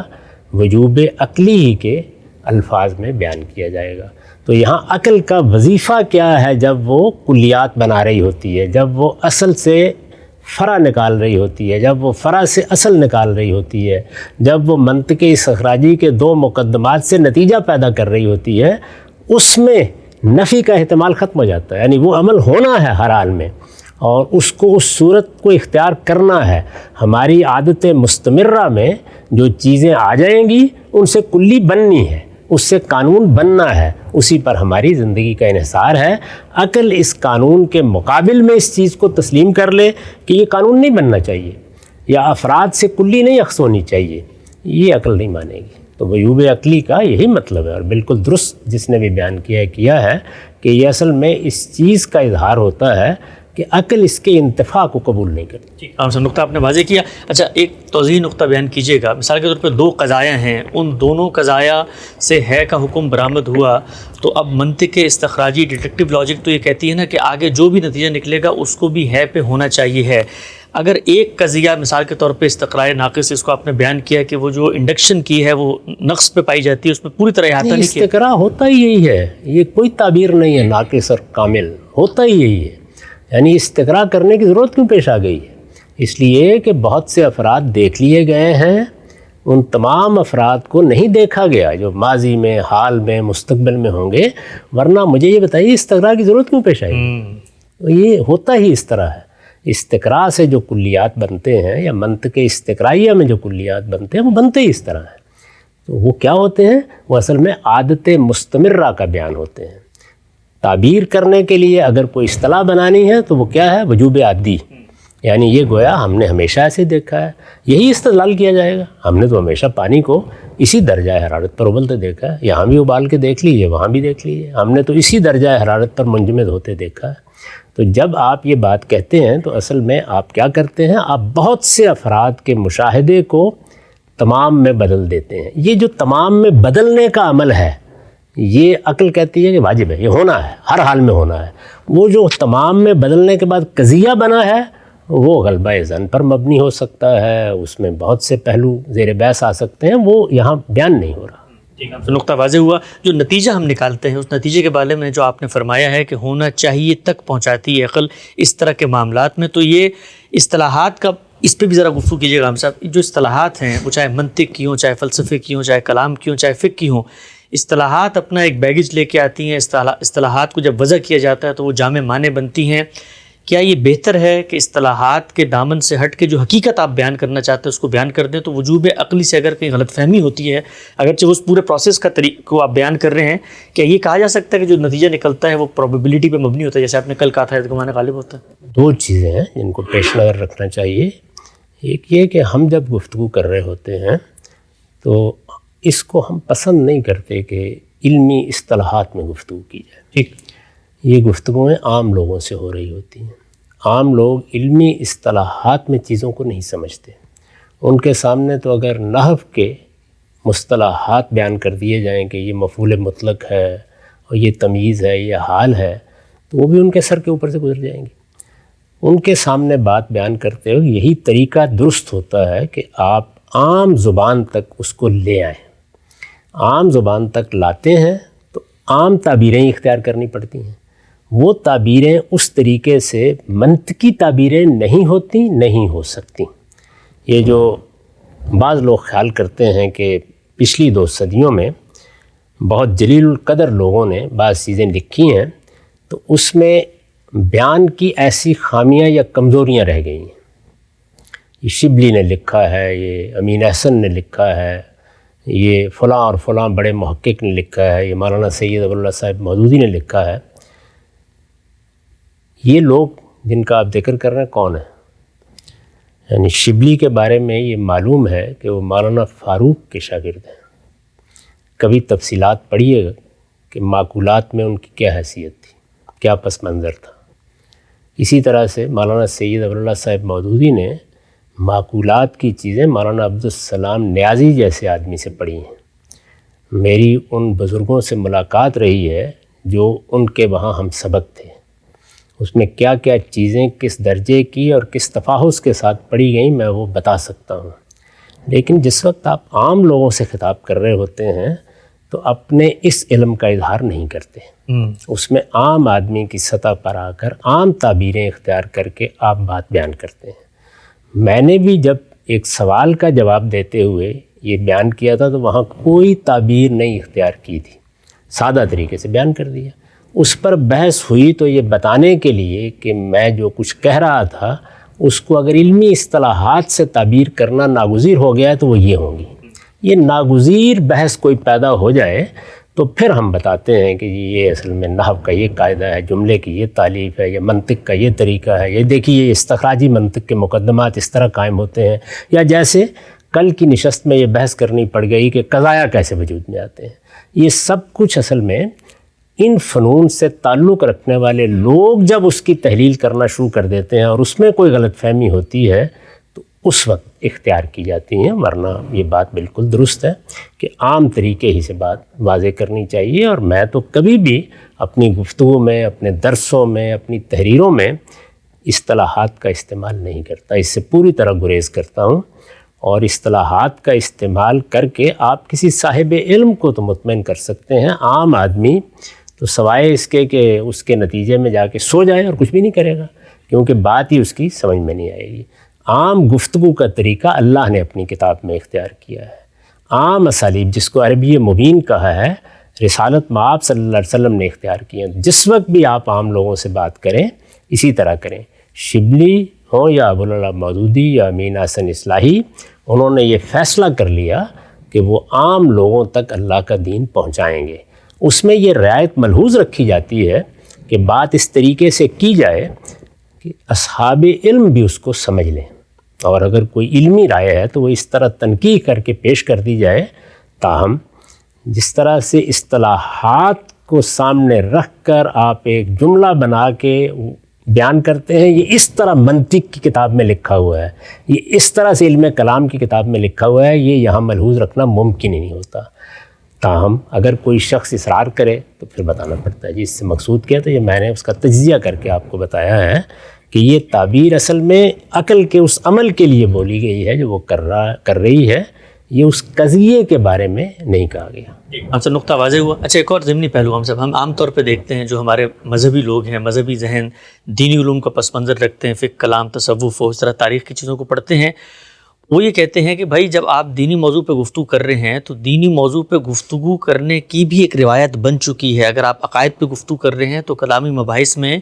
وجوب عقلی ہی کے الفاظ میں بیان کیا جائے گا۔ تو یہاں عقل کا وظیفہ کیا ہے جب وہ کلیات بنا رہی ہوتی ہے، جب وہ اصل سے فرع نکال رہی ہوتی ہے، جب وہ فرع سے اصل نکال رہی ہوتی ہے، جب وہ منطق استخراجی کے دو مقدمات سے نتیجہ پیدا کر رہی ہوتی ہے، اس میں نفی کا احتمال ختم ہو جاتا ہے۔ یعنی وہ عمل ہونا ہے ہر حال میں، اور اس کو اس صورت کو اختیار کرنا ہے۔ ہماری عادت مستمرہ میں جو چیزیں آ جائیں گی ان سے کلی بننی ہے، اس سے قانون بننا ہے، اسی پر ہماری زندگی کا انحصار ہے۔ عقل اس قانون کے مقابل میں اس چیز کو تسلیم کر لے کہ یہ قانون نہیں بننا چاہیے، یا افراد سے کلی نہیں اخذ ہونی چاہیے، یہ عقل نہیں مانے گی۔ تو وجوب عقلی کا یہی مطلب ہے، اور بالکل درست جس نے بھی بیان کیا ہے کہ یہ اصل میں اس چیز کا اظہار ہوتا ہے کہ عقل اس کے انتفاع کو قبول نہیں کرتی۔ جی ہاں سر، نقطہ آپ نے واضح کیا۔ اچھا، ایک توضیحی نقطہ بیان کیجیے گا۔ مثال کے طور پہ دو قضایا ہیں، ان دونوں قضایا سے ہے کا حکم برآمد ہوا، تو اب منطق استخراجی ڈیٹیکٹیو لاجک تو یہ کہتی ہے نا کہ آگے جو بھی نتیجہ نکلے گا اس کو بھی ہے پہ ہونا چاہیے ہے۔ اگر ایک قضیہ مثال کے طور پہ استقراء ناقص، اس کو آپ نے بیان کیا کہ وہ جو انڈکشن کی ہے وہ نقص پہ پائی جاتی ہے، اس میں پوری طرح احاطہ نہیں کیا۔ استقراء ہوتا ہی یہی ہے، یہ کوئی تعبیر نہیں ہے ناقص اور کامل، ہوتا ہی یہی ہے۔ یعنی استقراء کرنے کی ضرورت کیوں پیش آ گئی ہے؟ اس لیے کہ بہت سے افراد دیکھ لیے گئے ہیں، ان تمام افراد کو نہیں دیکھا گیا جو ماضی میں، حال میں، مستقبل میں ہوں گے، ورنہ مجھے یہ بتائیے استقراء کی ضرورت کیوں پیش آئی؟ یہ ہوتا ہی اس طرح ہے۔ استقراء سے جو کلیات بنتے ہیں، یا منطق استقرائیہ میں جو کلیات بنتے ہیں، وہ بنتے ہی اس طرح ہیں۔ تو وہ کیا ہوتے ہیں؟ وہ اصل میں عادت مستمرہ کا بیان ہوتے ہیں۔ تعبیر کرنے کے لیے اگر کوئی اصطلاح بنانی ہے تو وہ کیا ہے؟ وجوب عادی، یعنی یہ گویا ہم نے ہمیشہ ایسے دیکھا ہے، یہی استدلال کیا جائے گا۔ ہم نے تو ہمیشہ پانی کو اسی درجہ حرارت پر ابلتے دیکھا ہے، یہاں بھی ابال کے دیکھ لیجیے، وہاں بھی دیکھ لیجیے، ہم نے تو اسی درجہ حرارت پر منجمد ہوتے دیکھا ہے۔ تو جب آپ یہ بات کہتے ہیں تو اصل میں آپ کیا کرتے ہیں؟ آپ بہت سے افراد کے مشاہدے کو تمام میں بدل دیتے ہیں۔ یہ جو تمام میں بدلنے کا عمل ہے، یہ عقل کہتی ہے کہ واجب ہے، یہ ہونا ہے، ہر حال میں ہونا ہے۔ وہ جو تمام میں بدلنے کے بعد قضیہ بنا ہے، وہ غلبہ ظن پر مبنی ہو سکتا ہے، اس میں بہت سے پہلو زیر بحث آ سکتے ہیں، وہ یہاں بیان نہیں ہو رہا۔ نقطہ واضح ہوا۔ جو نتیجہ ہم نکالتے ہیں، اس نتیجے کے بارے میں جو آپ نے فرمایا ہے کہ ہونا چاہیے تک پہنچاتی ہے عقل اس طرح کے معاملات میں، تو یہ اصطلاحات کا، اس پہ بھی ذرا گفتگو کیجیے گا ہم صاحب۔ جو اصطلاحات ہیں وہ چاہے منطق کی ہوں، چاہے فلسفے کی ہوں، چاہے کلام کی ہوں، چاہے فقہ کی ہوں، اصطلاحات اپنا ایک بیگیج لے کے آتی ہیں۔ اصطلاحات کو جب وضع کیا جاتا ہے تو وہ جامع معنی بنتی ہیں۔ کیا یہ بہتر ہے کہ اصطلاحات کے دامن سے ہٹ کے جو حقیقت آپ بیان کرنا چاہتے ہیں اس کو بیان کر دیں؟ تو وجوب عقلی سے اگر کہیں غلط فہمی ہوتی ہے، اگرچہ اس پورے پروسیس کا طریقہ آپ بیان کر رہے ہیں، کیا یہ کہا جا سکتا ہے کہ جو نتیجہ نکلتا ہے وہ پروبیبلٹی پہ مبنی ہوتا ہے، جیسے آپ نے کل کہا تھا گمان غالب ہوتا ہے؟ دو چیزیں ہیں جن کو پیش نظر رکھنا چاہیے۔ ایک یہ کہ ہم جب گفتگو کر رہے ہوتے ہیں تو اس کو ہم پسند نہیں کرتے کہ علمی اصطلاحات میں گفتگو کی جائے۔ ٹھیک، یہ گفتگویں عام لوگوں سے ہو رہی ہوتی ہیں۔ عام لوگ علمی اصطلاحات میں چیزوں کو نہیں سمجھتے، ان کے سامنے تو اگر نحو کے مصطلحات بیان کر دیے جائیں کہ یہ مفعول مطلق ہے اور یہ تمییز ہے، یہ حال ہے، تو وہ بھی ان کے سر کے اوپر سے گزر جائیں گے۔ ان کے سامنے بات بیان کرتے ہوئے یہی طریقہ درست ہوتا ہے کہ آپ عام زبان تک اس کو لے آئیں۔ عام زبان تک لاتے ہیں تو عام تعبیریں اختیار کرنی پڑتی ہیں، وہ تعبیریں اس طریقے سے منطقی تعبیریں نہیں ہوتی، نہیں ہو سکتی۔ یہ جو بعض لوگ خیال کرتے ہیں کہ پچھلی 2 صدیوں میں بہت جلیل القدر لوگوں نے بعض چیزیں لکھی ہیں تو اس میں بیان کی ایسی خامیاں یا کمزوریاں رہ گئی ہیں۔ یہ شبلی نے لکھا ہے، یہ امین احسن نے لکھا ہے، یہ فلاں اور فلاں بڑے محقق نے لکھا ہے، یہ مولانا سید ابو اللہ صاحب مودودی نے لکھا ہے۔ یہ لوگ جن کا آپ ذکر کر رہے ہیں کون ہیں؟ یعنی شبلی کے بارے میں یہ معلوم ہے کہ وہ مولانا فاروق کے شاگرد ہیں۔ کبھی تفصیلات پڑھیے گا کہ معقولات میں ان کی کیا حیثیت تھی، کیا پس منظر تھا۔ اسی طرح سے مولانا سید ابو اللہ صاحب مودودی نے معقولات کی چیزیں مولانا عبدالسلام نیازی جیسے آدمی سے پڑھی ہیں۔ میری ان بزرگوں سے ملاقات رہی ہے جو ان کے وہاں ہم سبق تھے، اس میں کیا کیا چیزیں کس درجے کی اور کس تفاحص کے ساتھ پڑھی گئیں میں وہ بتا سکتا ہوں۔ لیکن جس وقت آپ عام لوگوں سے خطاب کر رہے ہوتے ہیں تو اپنے اس علم کا اظہار نہیں کرتے، اس میں عام آدمی کی سطح پر آ کر عام تعبیریں اختیار کر کے آپ بات بیان کرتے ہیں۔ میں نے بھی جب ایک سوال کا جواب دیتے ہوئے یہ بیان کیا تھا تو وہاں کوئی تعبیر نہیں اختیار کی تھی، سادہ طریقے سے بیان کر دیا۔ اس پر بحث ہوئی تو یہ بتانے کے لیے کہ میں جو کچھ کہہ رہا تھا اس کو اگر علمی اصطلاحات سے تعبیر کرنا ناگزیر ہو گیا ہے تو وہ یہ ہوں گی۔ یہ ناگزیر بحث کوئی پیدا ہو جائے تو پھر ہم بتاتے ہیں کہ یہ اصل میں نحو کا یہ قاعدہ ہے، جملے کی یہ تالیف ہے، یہ منطق کا یہ طریقہ ہے، یہ دیکھیے یہ استخراجی منطق کے مقدمات اس طرح قائم ہوتے ہیں، یا جیسے کل کی نشست میں یہ بحث کرنی پڑ گئی کہ قضایا کیسے وجود میں آتے ہیں۔ یہ سب کچھ اصل میں ان فنون سے تعلق رکھنے والے لوگ جب اس کی تحلیل کرنا شروع کر دیتے ہیں اور اس میں کوئی غلط فہمی ہوتی ہے تو اس وقت اختیار کی جاتی ہیں، ورنہ یہ بات بالکل درست ہے کہ عام طریقے ہی سے بات واضح کرنی چاہیے۔ اور میں تو کبھی بھی اپنی گفتگو میں، اپنے درسوں میں، اپنی تحریروں میں اصطلاحات کا استعمال نہیں کرتا، اس سے پوری طرح گریز کرتا ہوں۔ اور اصطلاحات کا استعمال کر کے آپ کسی صاحب علم کو تو مطمئن کر سکتے ہیں، عام آدمی تو سوائے اس کے کہ اس کے نتیجے میں جا کے سو جائے اور کچھ بھی نہیں کرے گا، کیونکہ بات ہی اس کی سمجھ میں نہیں آئے گی۔ عام گفتگو کا طریقہ اللہ نے اپنی کتاب میں اختیار کیا ہے۔ عام اسالیب جس کو عربی مبین کہا ہے، رسالت مآب صلی اللہ علیہ وسلم نے اختیار کیا ہے۔ جس وقت بھی آپ عام لوگوں سے بات کریں اسی طرح کریں، شبلی ہوں یا ابو اللہ مودودی یا امین احسن اصلاحی، انہوں نے یہ فیصلہ کر لیا کہ وہ عام لوگوں تک اللہ کا دین پہنچائیں گے۔ اس میں یہ رعایت ملحوظ رکھی جاتی ہے کہ بات اس طریقے سے کی جائے کہ اصحاب علم بھی اس کو سمجھ لیں، اور اگر کوئی علمی رائے ہے تو وہ اس طرح تنقیح کر کے پیش کر دی جائے۔ تاہم جس طرح سے اصطلاحات کو سامنے رکھ کر آپ ایک جملہ بنا کے بیان کرتے ہیں، یہ اس طرح منطق کی کتاب میں لکھا ہوا ہے، یہ اس طرح سے علم کلام کی کتاب میں لکھا ہوا ہے، یہ یہاں ملحوظ رکھنا ممکن ہی نہیں ہوتا۔ تاہم اگر کوئی شخص اصرار کرے تو پھر بتانا پڑتا ہے جی اس سے مقصود کیا، تو یہ میں نے اس کا تجزیہ کر کے آپ کو بتایا ہے کہ یہ تعبیر اصل میں عقل کے اس عمل کے لیے بولی گئی ہے جو وہ کر رہی ہے، یہ اس قضیے کے بارے میں نہیں کہا گیا۔ ہم سے نقطہ واضح ہوا۔ اچھا، ایک اور ضمنی پہلو ہم عام طور پہ دیکھتے ہیں جو ہمارے مذہبی لوگ ہیں، مذہبی ذہن، دینی علوم کا پس منظر رکھتے ہیں، فقہ، کلام، تصوف و اس طرح تاریخ کی چیزوں کو پڑھتے ہیں، وہ یہ کہتے ہیں کہ بھائی جب آپ دینی موضوع پہ گفتگو کر رہے ہیں تو دینی موضوع پہ گفتگو کرنے کی بھی ایک روایت بن چکی ہے۔ اگر آپ عقائد پہ گفتگو کر رہے ہیں تو کلامی مباحث میں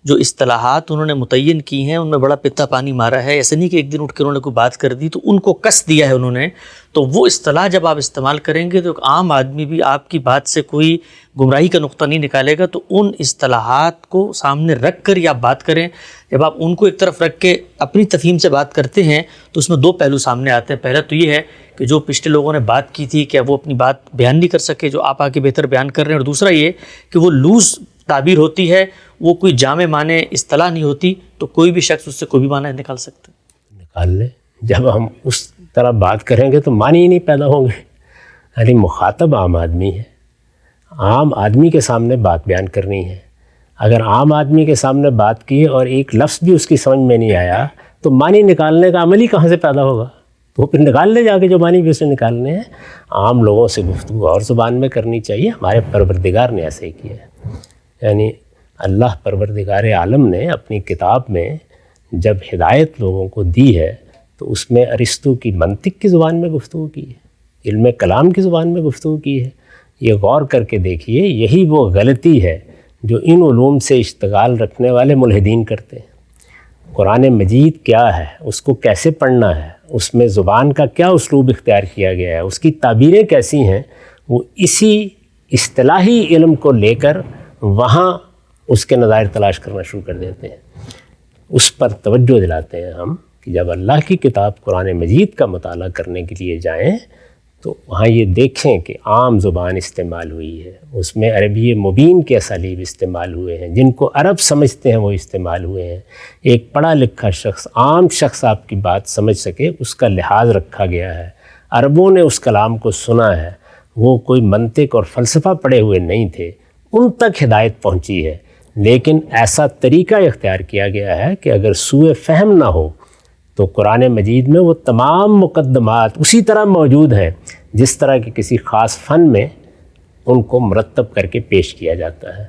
جو اصطلاحات انہوں نے متعین کی ہیں ان میں بڑا پتا پانی مارا ہے۔ ایسے نہیں کہ ایک دن اٹھ کے انہوں نے کوئی بات کر دی تو ان کو کس دیا ہے انہوں نے، تو وہ اصطلاح جب آپ استعمال کریں گے تو ایک عام آدمی بھی آپ کی بات سے کوئی گمراہی کا نقطہ نہیں نکالے گا۔ تو ان اصطلاحات کو سامنے رکھ کر یا بات کریں، جب آپ ان کو ایک طرف رکھ کے اپنی تفہیم سے بات کرتے ہیں تو اس میں 2 پہلو سامنے آتے ہیں۔ پہلا تو یہ ہے کہ جو پچھلے لوگوں نے بات کی تھی کیا وہ اپنی بات بیان نہیں کر سکے جو آپ آگے بہتر بیان کر رہے ہیں، اور دوسرا یہ کہ وہ لوز تعبیر ہوتی ہے، وہ کوئی جامع معنی اصطلاح نہیں ہوتی، تو کوئی بھی شخص اس سے کوئی بھی معنی نکال سکتا ہے۔ نکال لیں، جب ہم اس طرح بات کریں گے تو معنی ہی نہیں پیدا ہوں گے۔ یعنی مخاطب عام آدمی ہے، عام آدمی کے سامنے بات بیان کرنی ہے۔ اگر عام آدمی کے سامنے بات کی اور ایک لفظ بھی اس کی سمجھ میں نہیں آیا تو معنی نکالنے کا عمل ہی کہاں سے پیدا ہوگا؟ تو پھر نکال لے جا کے جو معنی بھی اسے نکالنے ہیں۔ عام لوگوں سے گفتگو اور زبان میں کرنی چاہیے، ہمارے پروردگار نے ایسے ہی کیا ہے۔ یعنی اللہ پروردگار عالم نے اپنی کتاب میں جب ہدایت لوگوں کو دی ہے تو اس میں ارسطو کی منطق کی زبان میں گفتگو کی ہے، علم کلام کی زبان میں گفتگو کی ہے۔ یہ غور کر کے دیکھیے، یہی وہ غلطی ہے جو ان علوم سے اشتغال رکھنے والے ملحدین کرتے ہیں۔ قرآن مجید کیا ہے، اس کو کیسے پڑھنا ہے، اس میں زبان کا کیا اسلوب اختیار کیا گیا ہے، اس کی تعبیریں کیسی ہیں، وہ اسی اصطلاحی علم کو لے کر وہاں اس کے نظائر تلاش کرنا شروع کر دیتے ہیں۔ اس پر توجہ دلاتے ہیں ہم کہ جب اللہ کی کتاب قرآن مجید کا مطالعہ کرنے کے لیے جائیں تو وہاں یہ دیکھیں کہ عام زبان استعمال ہوئی ہے، اس میں عربی مبین کے اسالیب استعمال ہوئے ہیں، جن کو عرب سمجھتے ہیں وہ استعمال ہوئے ہیں۔ ایک پڑھا لکھا شخص، عام شخص آپ کی بات سمجھ سکے، اس کا لحاظ رکھا گیا ہے۔ عربوں نے اس کلام کو سنا ہے، وہ کوئی منطق اور فلسفہ پڑھے ہوئے نہیں تھے، ان تک ہدایت پہنچی ہے، لیکن ایسا طریقہ اختیار کیا گیا ہے کہ اگر سوء فہم نہ ہو تو قرآن مجید میں وہ تمام مقدمات اسی طرح موجود ہیں جس طرح کہ کسی خاص فن میں ان کو مرتب کر کے پیش کیا جاتا ہے۔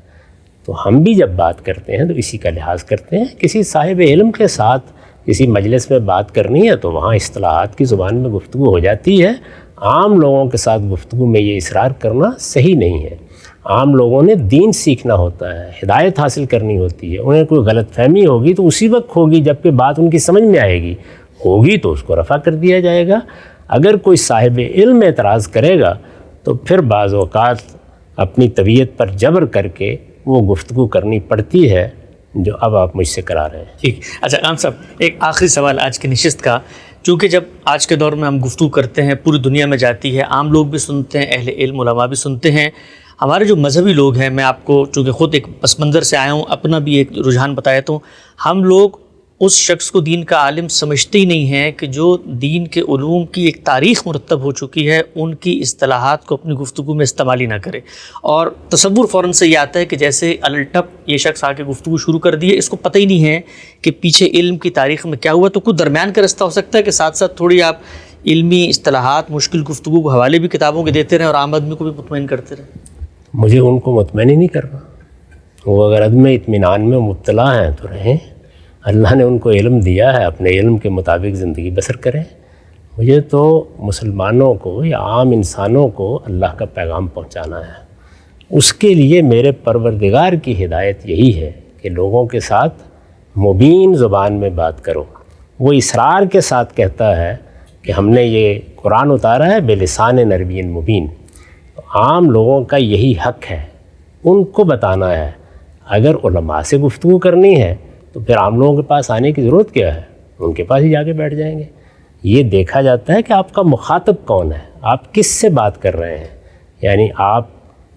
تو ہم بھی جب بات کرتے ہیں تو اسی کا لحاظ کرتے ہیں۔ کسی صاحب علم کے ساتھ کسی مجلس میں بات کرنی ہے تو وہاں اصطلاحات کی زبان میں گفتگو ہو جاتی ہے۔ عام لوگوں کے ساتھ گفتگو میں یہ اصرار کرنا صحیح نہیں ہے۔ عام لوگوں نے دین سیکھنا ہوتا ہے، ہدایت حاصل کرنی ہوتی ہے۔ انہیں کوئی غلط فہمی ہوگی تو اسی وقت ہوگی جب کہ بات ان کی سمجھ میں آئے گی، ہوگی تو اس کو رفع کر دیا جائے گا۔ اگر کوئی صاحب علم اعتراض کرے گا تو پھر بعض اوقات اپنی طبیعت پر جبر کر کے وہ گفتگو کرنی پڑتی ہے جو اب آپ مجھ سے کرا رہے ہیں۔ ٹھیک، اچھا امام صاحب، ایک آخری سوال آج کی نشست کا، چونکہ جب آج کے دور میں ہم گفتگو کرتے ہیں پوری دنیا میں جاتی ہے، عام لوگ بھی سنتے ہیں، اہل علم علماء بھی سنتے ہیں، ہمارے جو مذہبی لوگ ہیں، میں آپ کو چونکہ خود ایک پس منظر سے آیا ہوں، اپنا بھی ایک رجحان بتایا تو ہم لوگ اس شخص کو دین کا عالم سمجھتے ہی نہیں ہیں کہ جو دین کے علوم کی ایک تاریخ مرتب ہو چکی ہے، ان کی اصطلاحات کو اپنی گفتگو میں استعمال ہی نہ کرے، اور تصور فوراً سے یہ آتا ہے کہ جیسے الٹپ یہ شخص آ کے گفتگو شروع کر دی ہے، اس کو پتہ ہی نہیں ہے کہ پیچھے علم کی تاریخ میں کیا ہوا۔ تو کچھ درمیان کا رستہ ہو سکتا ہے کہ ساتھ ساتھ تھوڑی آپ علمی اصطلاحات، مشکل گفتگو کو حوالے بھی کتابوں کے دیتے رہیں اور عام آدمی کو بھی مطمئن کرتے رہیں۔ مجھے ان کو مطمئن ہی نہیں کرنا، وہ اگر عدم اطمینان میں مبتلا ہیں تو رہیں، اللہ نے ان کو علم دیا ہے، اپنے علم کے مطابق زندگی بسر کریں۔ مجھے تو مسلمانوں کو یا عام انسانوں کو اللہ کا پیغام پہنچانا ہے۔ اس کے لیے میرے پروردگار کی ہدایت یہی ہے کہ لوگوں کے ساتھ مبین زبان میں بات کرو۔ وہ اصرار کے ساتھ کہتا ہے کہ ہم نے یہ قرآن اتارا ہے بلسان عربی مبین، عام لوگوں کا یہی حق ہے، ان کو بتانا ہے۔ اگر علماء سے گفتگو کرنی ہے تو پھر عام لوگوں کے پاس آنے کی ضرورت کیا ہے، ان کے پاس ہی جا کے بیٹھ جائیں گے۔ یہ دیکھا جاتا ہے کہ آپ کا مخاطب کون ہے، آپ کس سے بات کر رہے ہیں۔ یعنی آپ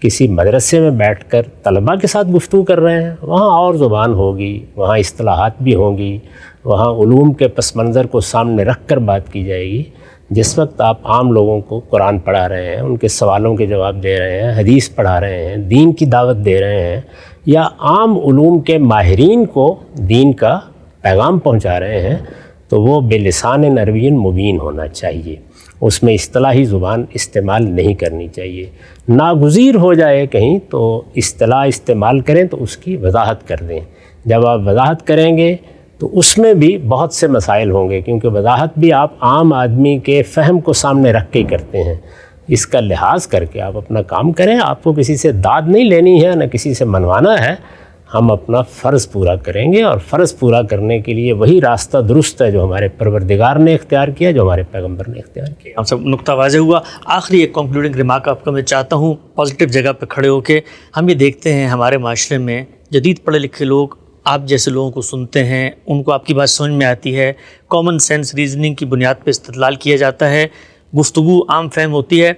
کسی مدرسے میں بیٹھ کر طلباء کے ساتھ گفتگو کر رہے ہیں، وہاں اور زبان ہوگی، وہاں اصطلاحات بھی ہوں گی، وہاں علوم کے پس منظر کو سامنے رکھ کر بات کی جائے گی۔ جس وقت آپ عام لوگوں کو قرآن پڑھا رہے ہیں، ان کے سوالوں کے جواب دے رہے ہیں، حدیث پڑھا رہے ہیں، دین کی دعوت دے رہے ہیں، یا عام علوم کے ماہرین کو دین کا پیغام پہنچا رہے ہیں، تو وہ بلسان عربی مبین ہونا چاہیے۔ اس میں اصطلاحی زبان استعمال نہیں کرنی چاہیے۔ ناگزیر ہو جائے کہیں تو اصطلاح استعمال کریں تو اس کی وضاحت کر دیں۔ جب آپ وضاحت کریں گے تو اس میں بھی بہت سے مسائل ہوں گے، کیونکہ وضاحت بھی آپ عام آدمی کے فہم کو سامنے رکھ کے ہی کرتے ہیں۔ اس کا لحاظ کر کے آپ اپنا کام کریں، آپ کو کسی سے داد نہیں لینی ہے، نہ کسی سے منوانا ہے۔ ہم اپنا فرض پورا کریں گے، اور فرض پورا کرنے کے لیے وہی راستہ درست ہے جو ہمارے پروردگار نے اختیار کیا، جو ہمارے پیغمبر نے اختیار کیا۔ ہم سب نقطہ واضح ہوا۔ آخری ایک کنکلوڈنگ ریمارک آپ کا میں چاہتا ہوں، پازیٹیو جگہ پہ کھڑے ہو کے ہم یہ دیکھتے ہیں ہمارے معاشرے میں جدید پڑھے لکھے لوگ آپ جیسے لوگوں کو سنتے ہیں، ان کو آپ کی بات سمجھ میں آتی ہے، کامن سینس ریزننگ کی بنیاد پہ استدلال کیا جاتا ہے، گفتگو عام فہم ہوتی ہے۔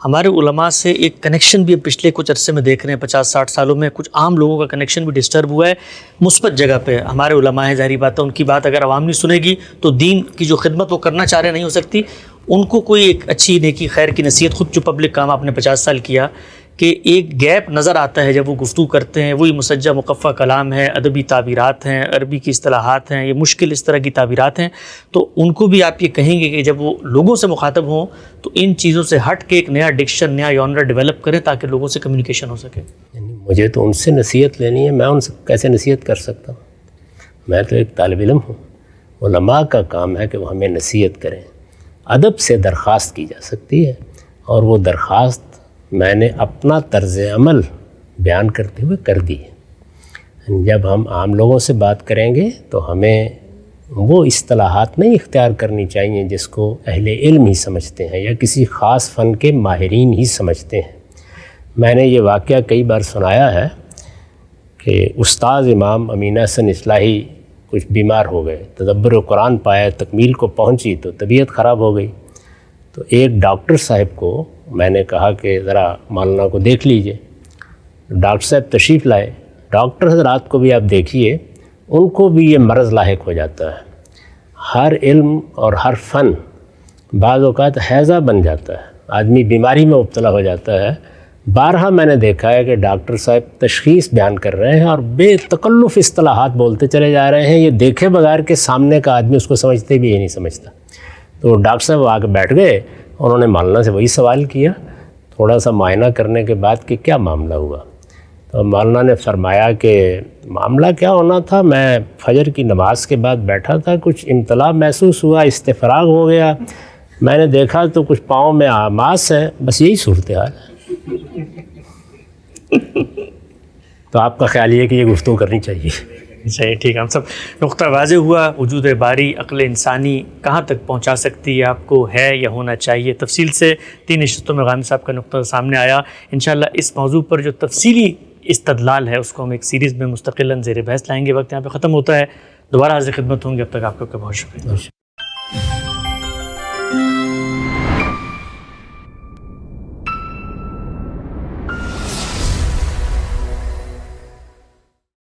ہمارے علماء سے ایک کنیکشن بھی پچھلے کچھ عرصے میں دیکھ رہے ہیں، 50-60 سالوں میں کچھ عام لوگوں کا کنیکشن بھی ڈسٹرب ہوا ہے۔ مثبت جگہ پہ ہمارے علماء ہیں، ظاہری بات ہے ان کی بات اگر عوام نہیں سنے گی تو دین کی جو خدمت وہ کرنا چاہ رہے نہیں ہو سکتی۔ ان کو کوئی ایک اچھی نیکی خیر کی نصیحت، خود جو پبلک کام آپ نے 50 سال کیا، کہ ایک گیپ نظر آتا ہے جب وہ گفتگو کرتے ہیں. وہی مسجع مقفع کلام ہے, ادبی تعبیرات ہیں, عربی کی اصطلاحات ہیں, یہ مشکل اس طرح کی تعبیرات ہیں, تو ان کو بھی آپ یہ کہیں گے کہ جب وہ لوگوں سے مخاطب ہوں تو ان چیزوں سے ہٹ کے ایک نیا ڈکشن, نیا یونرا ڈیولپ کریں تاکہ لوگوں سے کمیونیکیشن ہو سکے؟ مجھے تو ان سے نصیحت لینی ہے, میں ان سے کیسے نصیحت کر سکتا ہوں؟ میں تو ایک طالب علم ہوں. علماء کا کام ہے کہ وہ ہمیں نصیحت کریں. ادب سے درخواست کی جا سکتی ہے, اور وہ درخواست میں نے اپنا طرز عمل بیان کرتے ہوئے کر دی ہے. جب ہم عام لوگوں سے بات کریں گے تو ہمیں وہ اصطلاحات نہیں اختیار کرنی چاہیے جس کو اہل علم ہی سمجھتے ہیں یا کسی خاص فن کے ماہرین ہی سمجھتے ہیں. میں نے یہ واقعہ کئی بار سنایا ہے کہ استاذ امام امین احسن اصلاحی کچھ بیمار ہو گئے, تدبر قرآن پایا, تکمیل کو پہنچی تو طبیعت خراب ہو گئی. تو ایک ڈاکٹر صاحب کو میں نے کہا کہ ذرا مولانا کو دیکھ لیجئے. ڈاکٹر صاحب تشریف لائے. ڈاکٹر حضرات کو بھی آپ دیکھیے, ان کو بھی یہ مرض لاحق ہو جاتا ہے. ہر علم اور ہر فن بعض اوقات حیضہ بن جاتا ہے, آدمی بیماری میں مبتلا ہو جاتا ہے. بارہا میں نے دیکھا ہے کہ ڈاکٹر صاحب تشخیص بیان کر رہے ہیں اور بے تکلف اصطلاحات بولتے چلے جا رہے ہیں, یہ دیکھے بغیر کہ سامنے کا آدمی اس کو سمجھتے بھی یہ نہیں سمجھتا. تو ڈاکٹر صاحب آ کے بیٹھ گئے, انہوں نے مولانا سے وہی سوال کیا تھوڑا سا معائنہ کرنے کے بعد کہ کیا معاملہ ہوا. تو مولانا نے فرمایا کہ معاملہ کیا ہونا تھا, میں فجر کی نماز کے بعد بیٹھا تھا, کچھ امتلا محسوس ہوا, استفراغ ہو گیا, میں نے دیکھا تو کچھ پاؤں میں آماس ہے, بس یہی صورتحال ہے. تو آپ کا خیال یہ کہ یہ گفتگو کرنی چاہیے؟ صحیح, ٹھیک ہے. ہم سب نقطہ واضح ہوا. وجود باری عقل انسانی کہاں تک پہنچا سکتی ہے, آپ کو ہے یا ہونا چاہیے. تفصیل سے 3 نشستوں میں غانم صاحب کا نقطہ سامنے آیا. انشاءاللہ اس موضوع پر جو تفصیلی استدلال ہے اس کو ہم ایک سیریز میں مستقلاً زیر بحث لائیں گے. وقت یہاں پہ ختم ہوتا ہے. دوبارہ حاضر خدمت ہوں گے, اب تک آپ کا بہت شکریہ.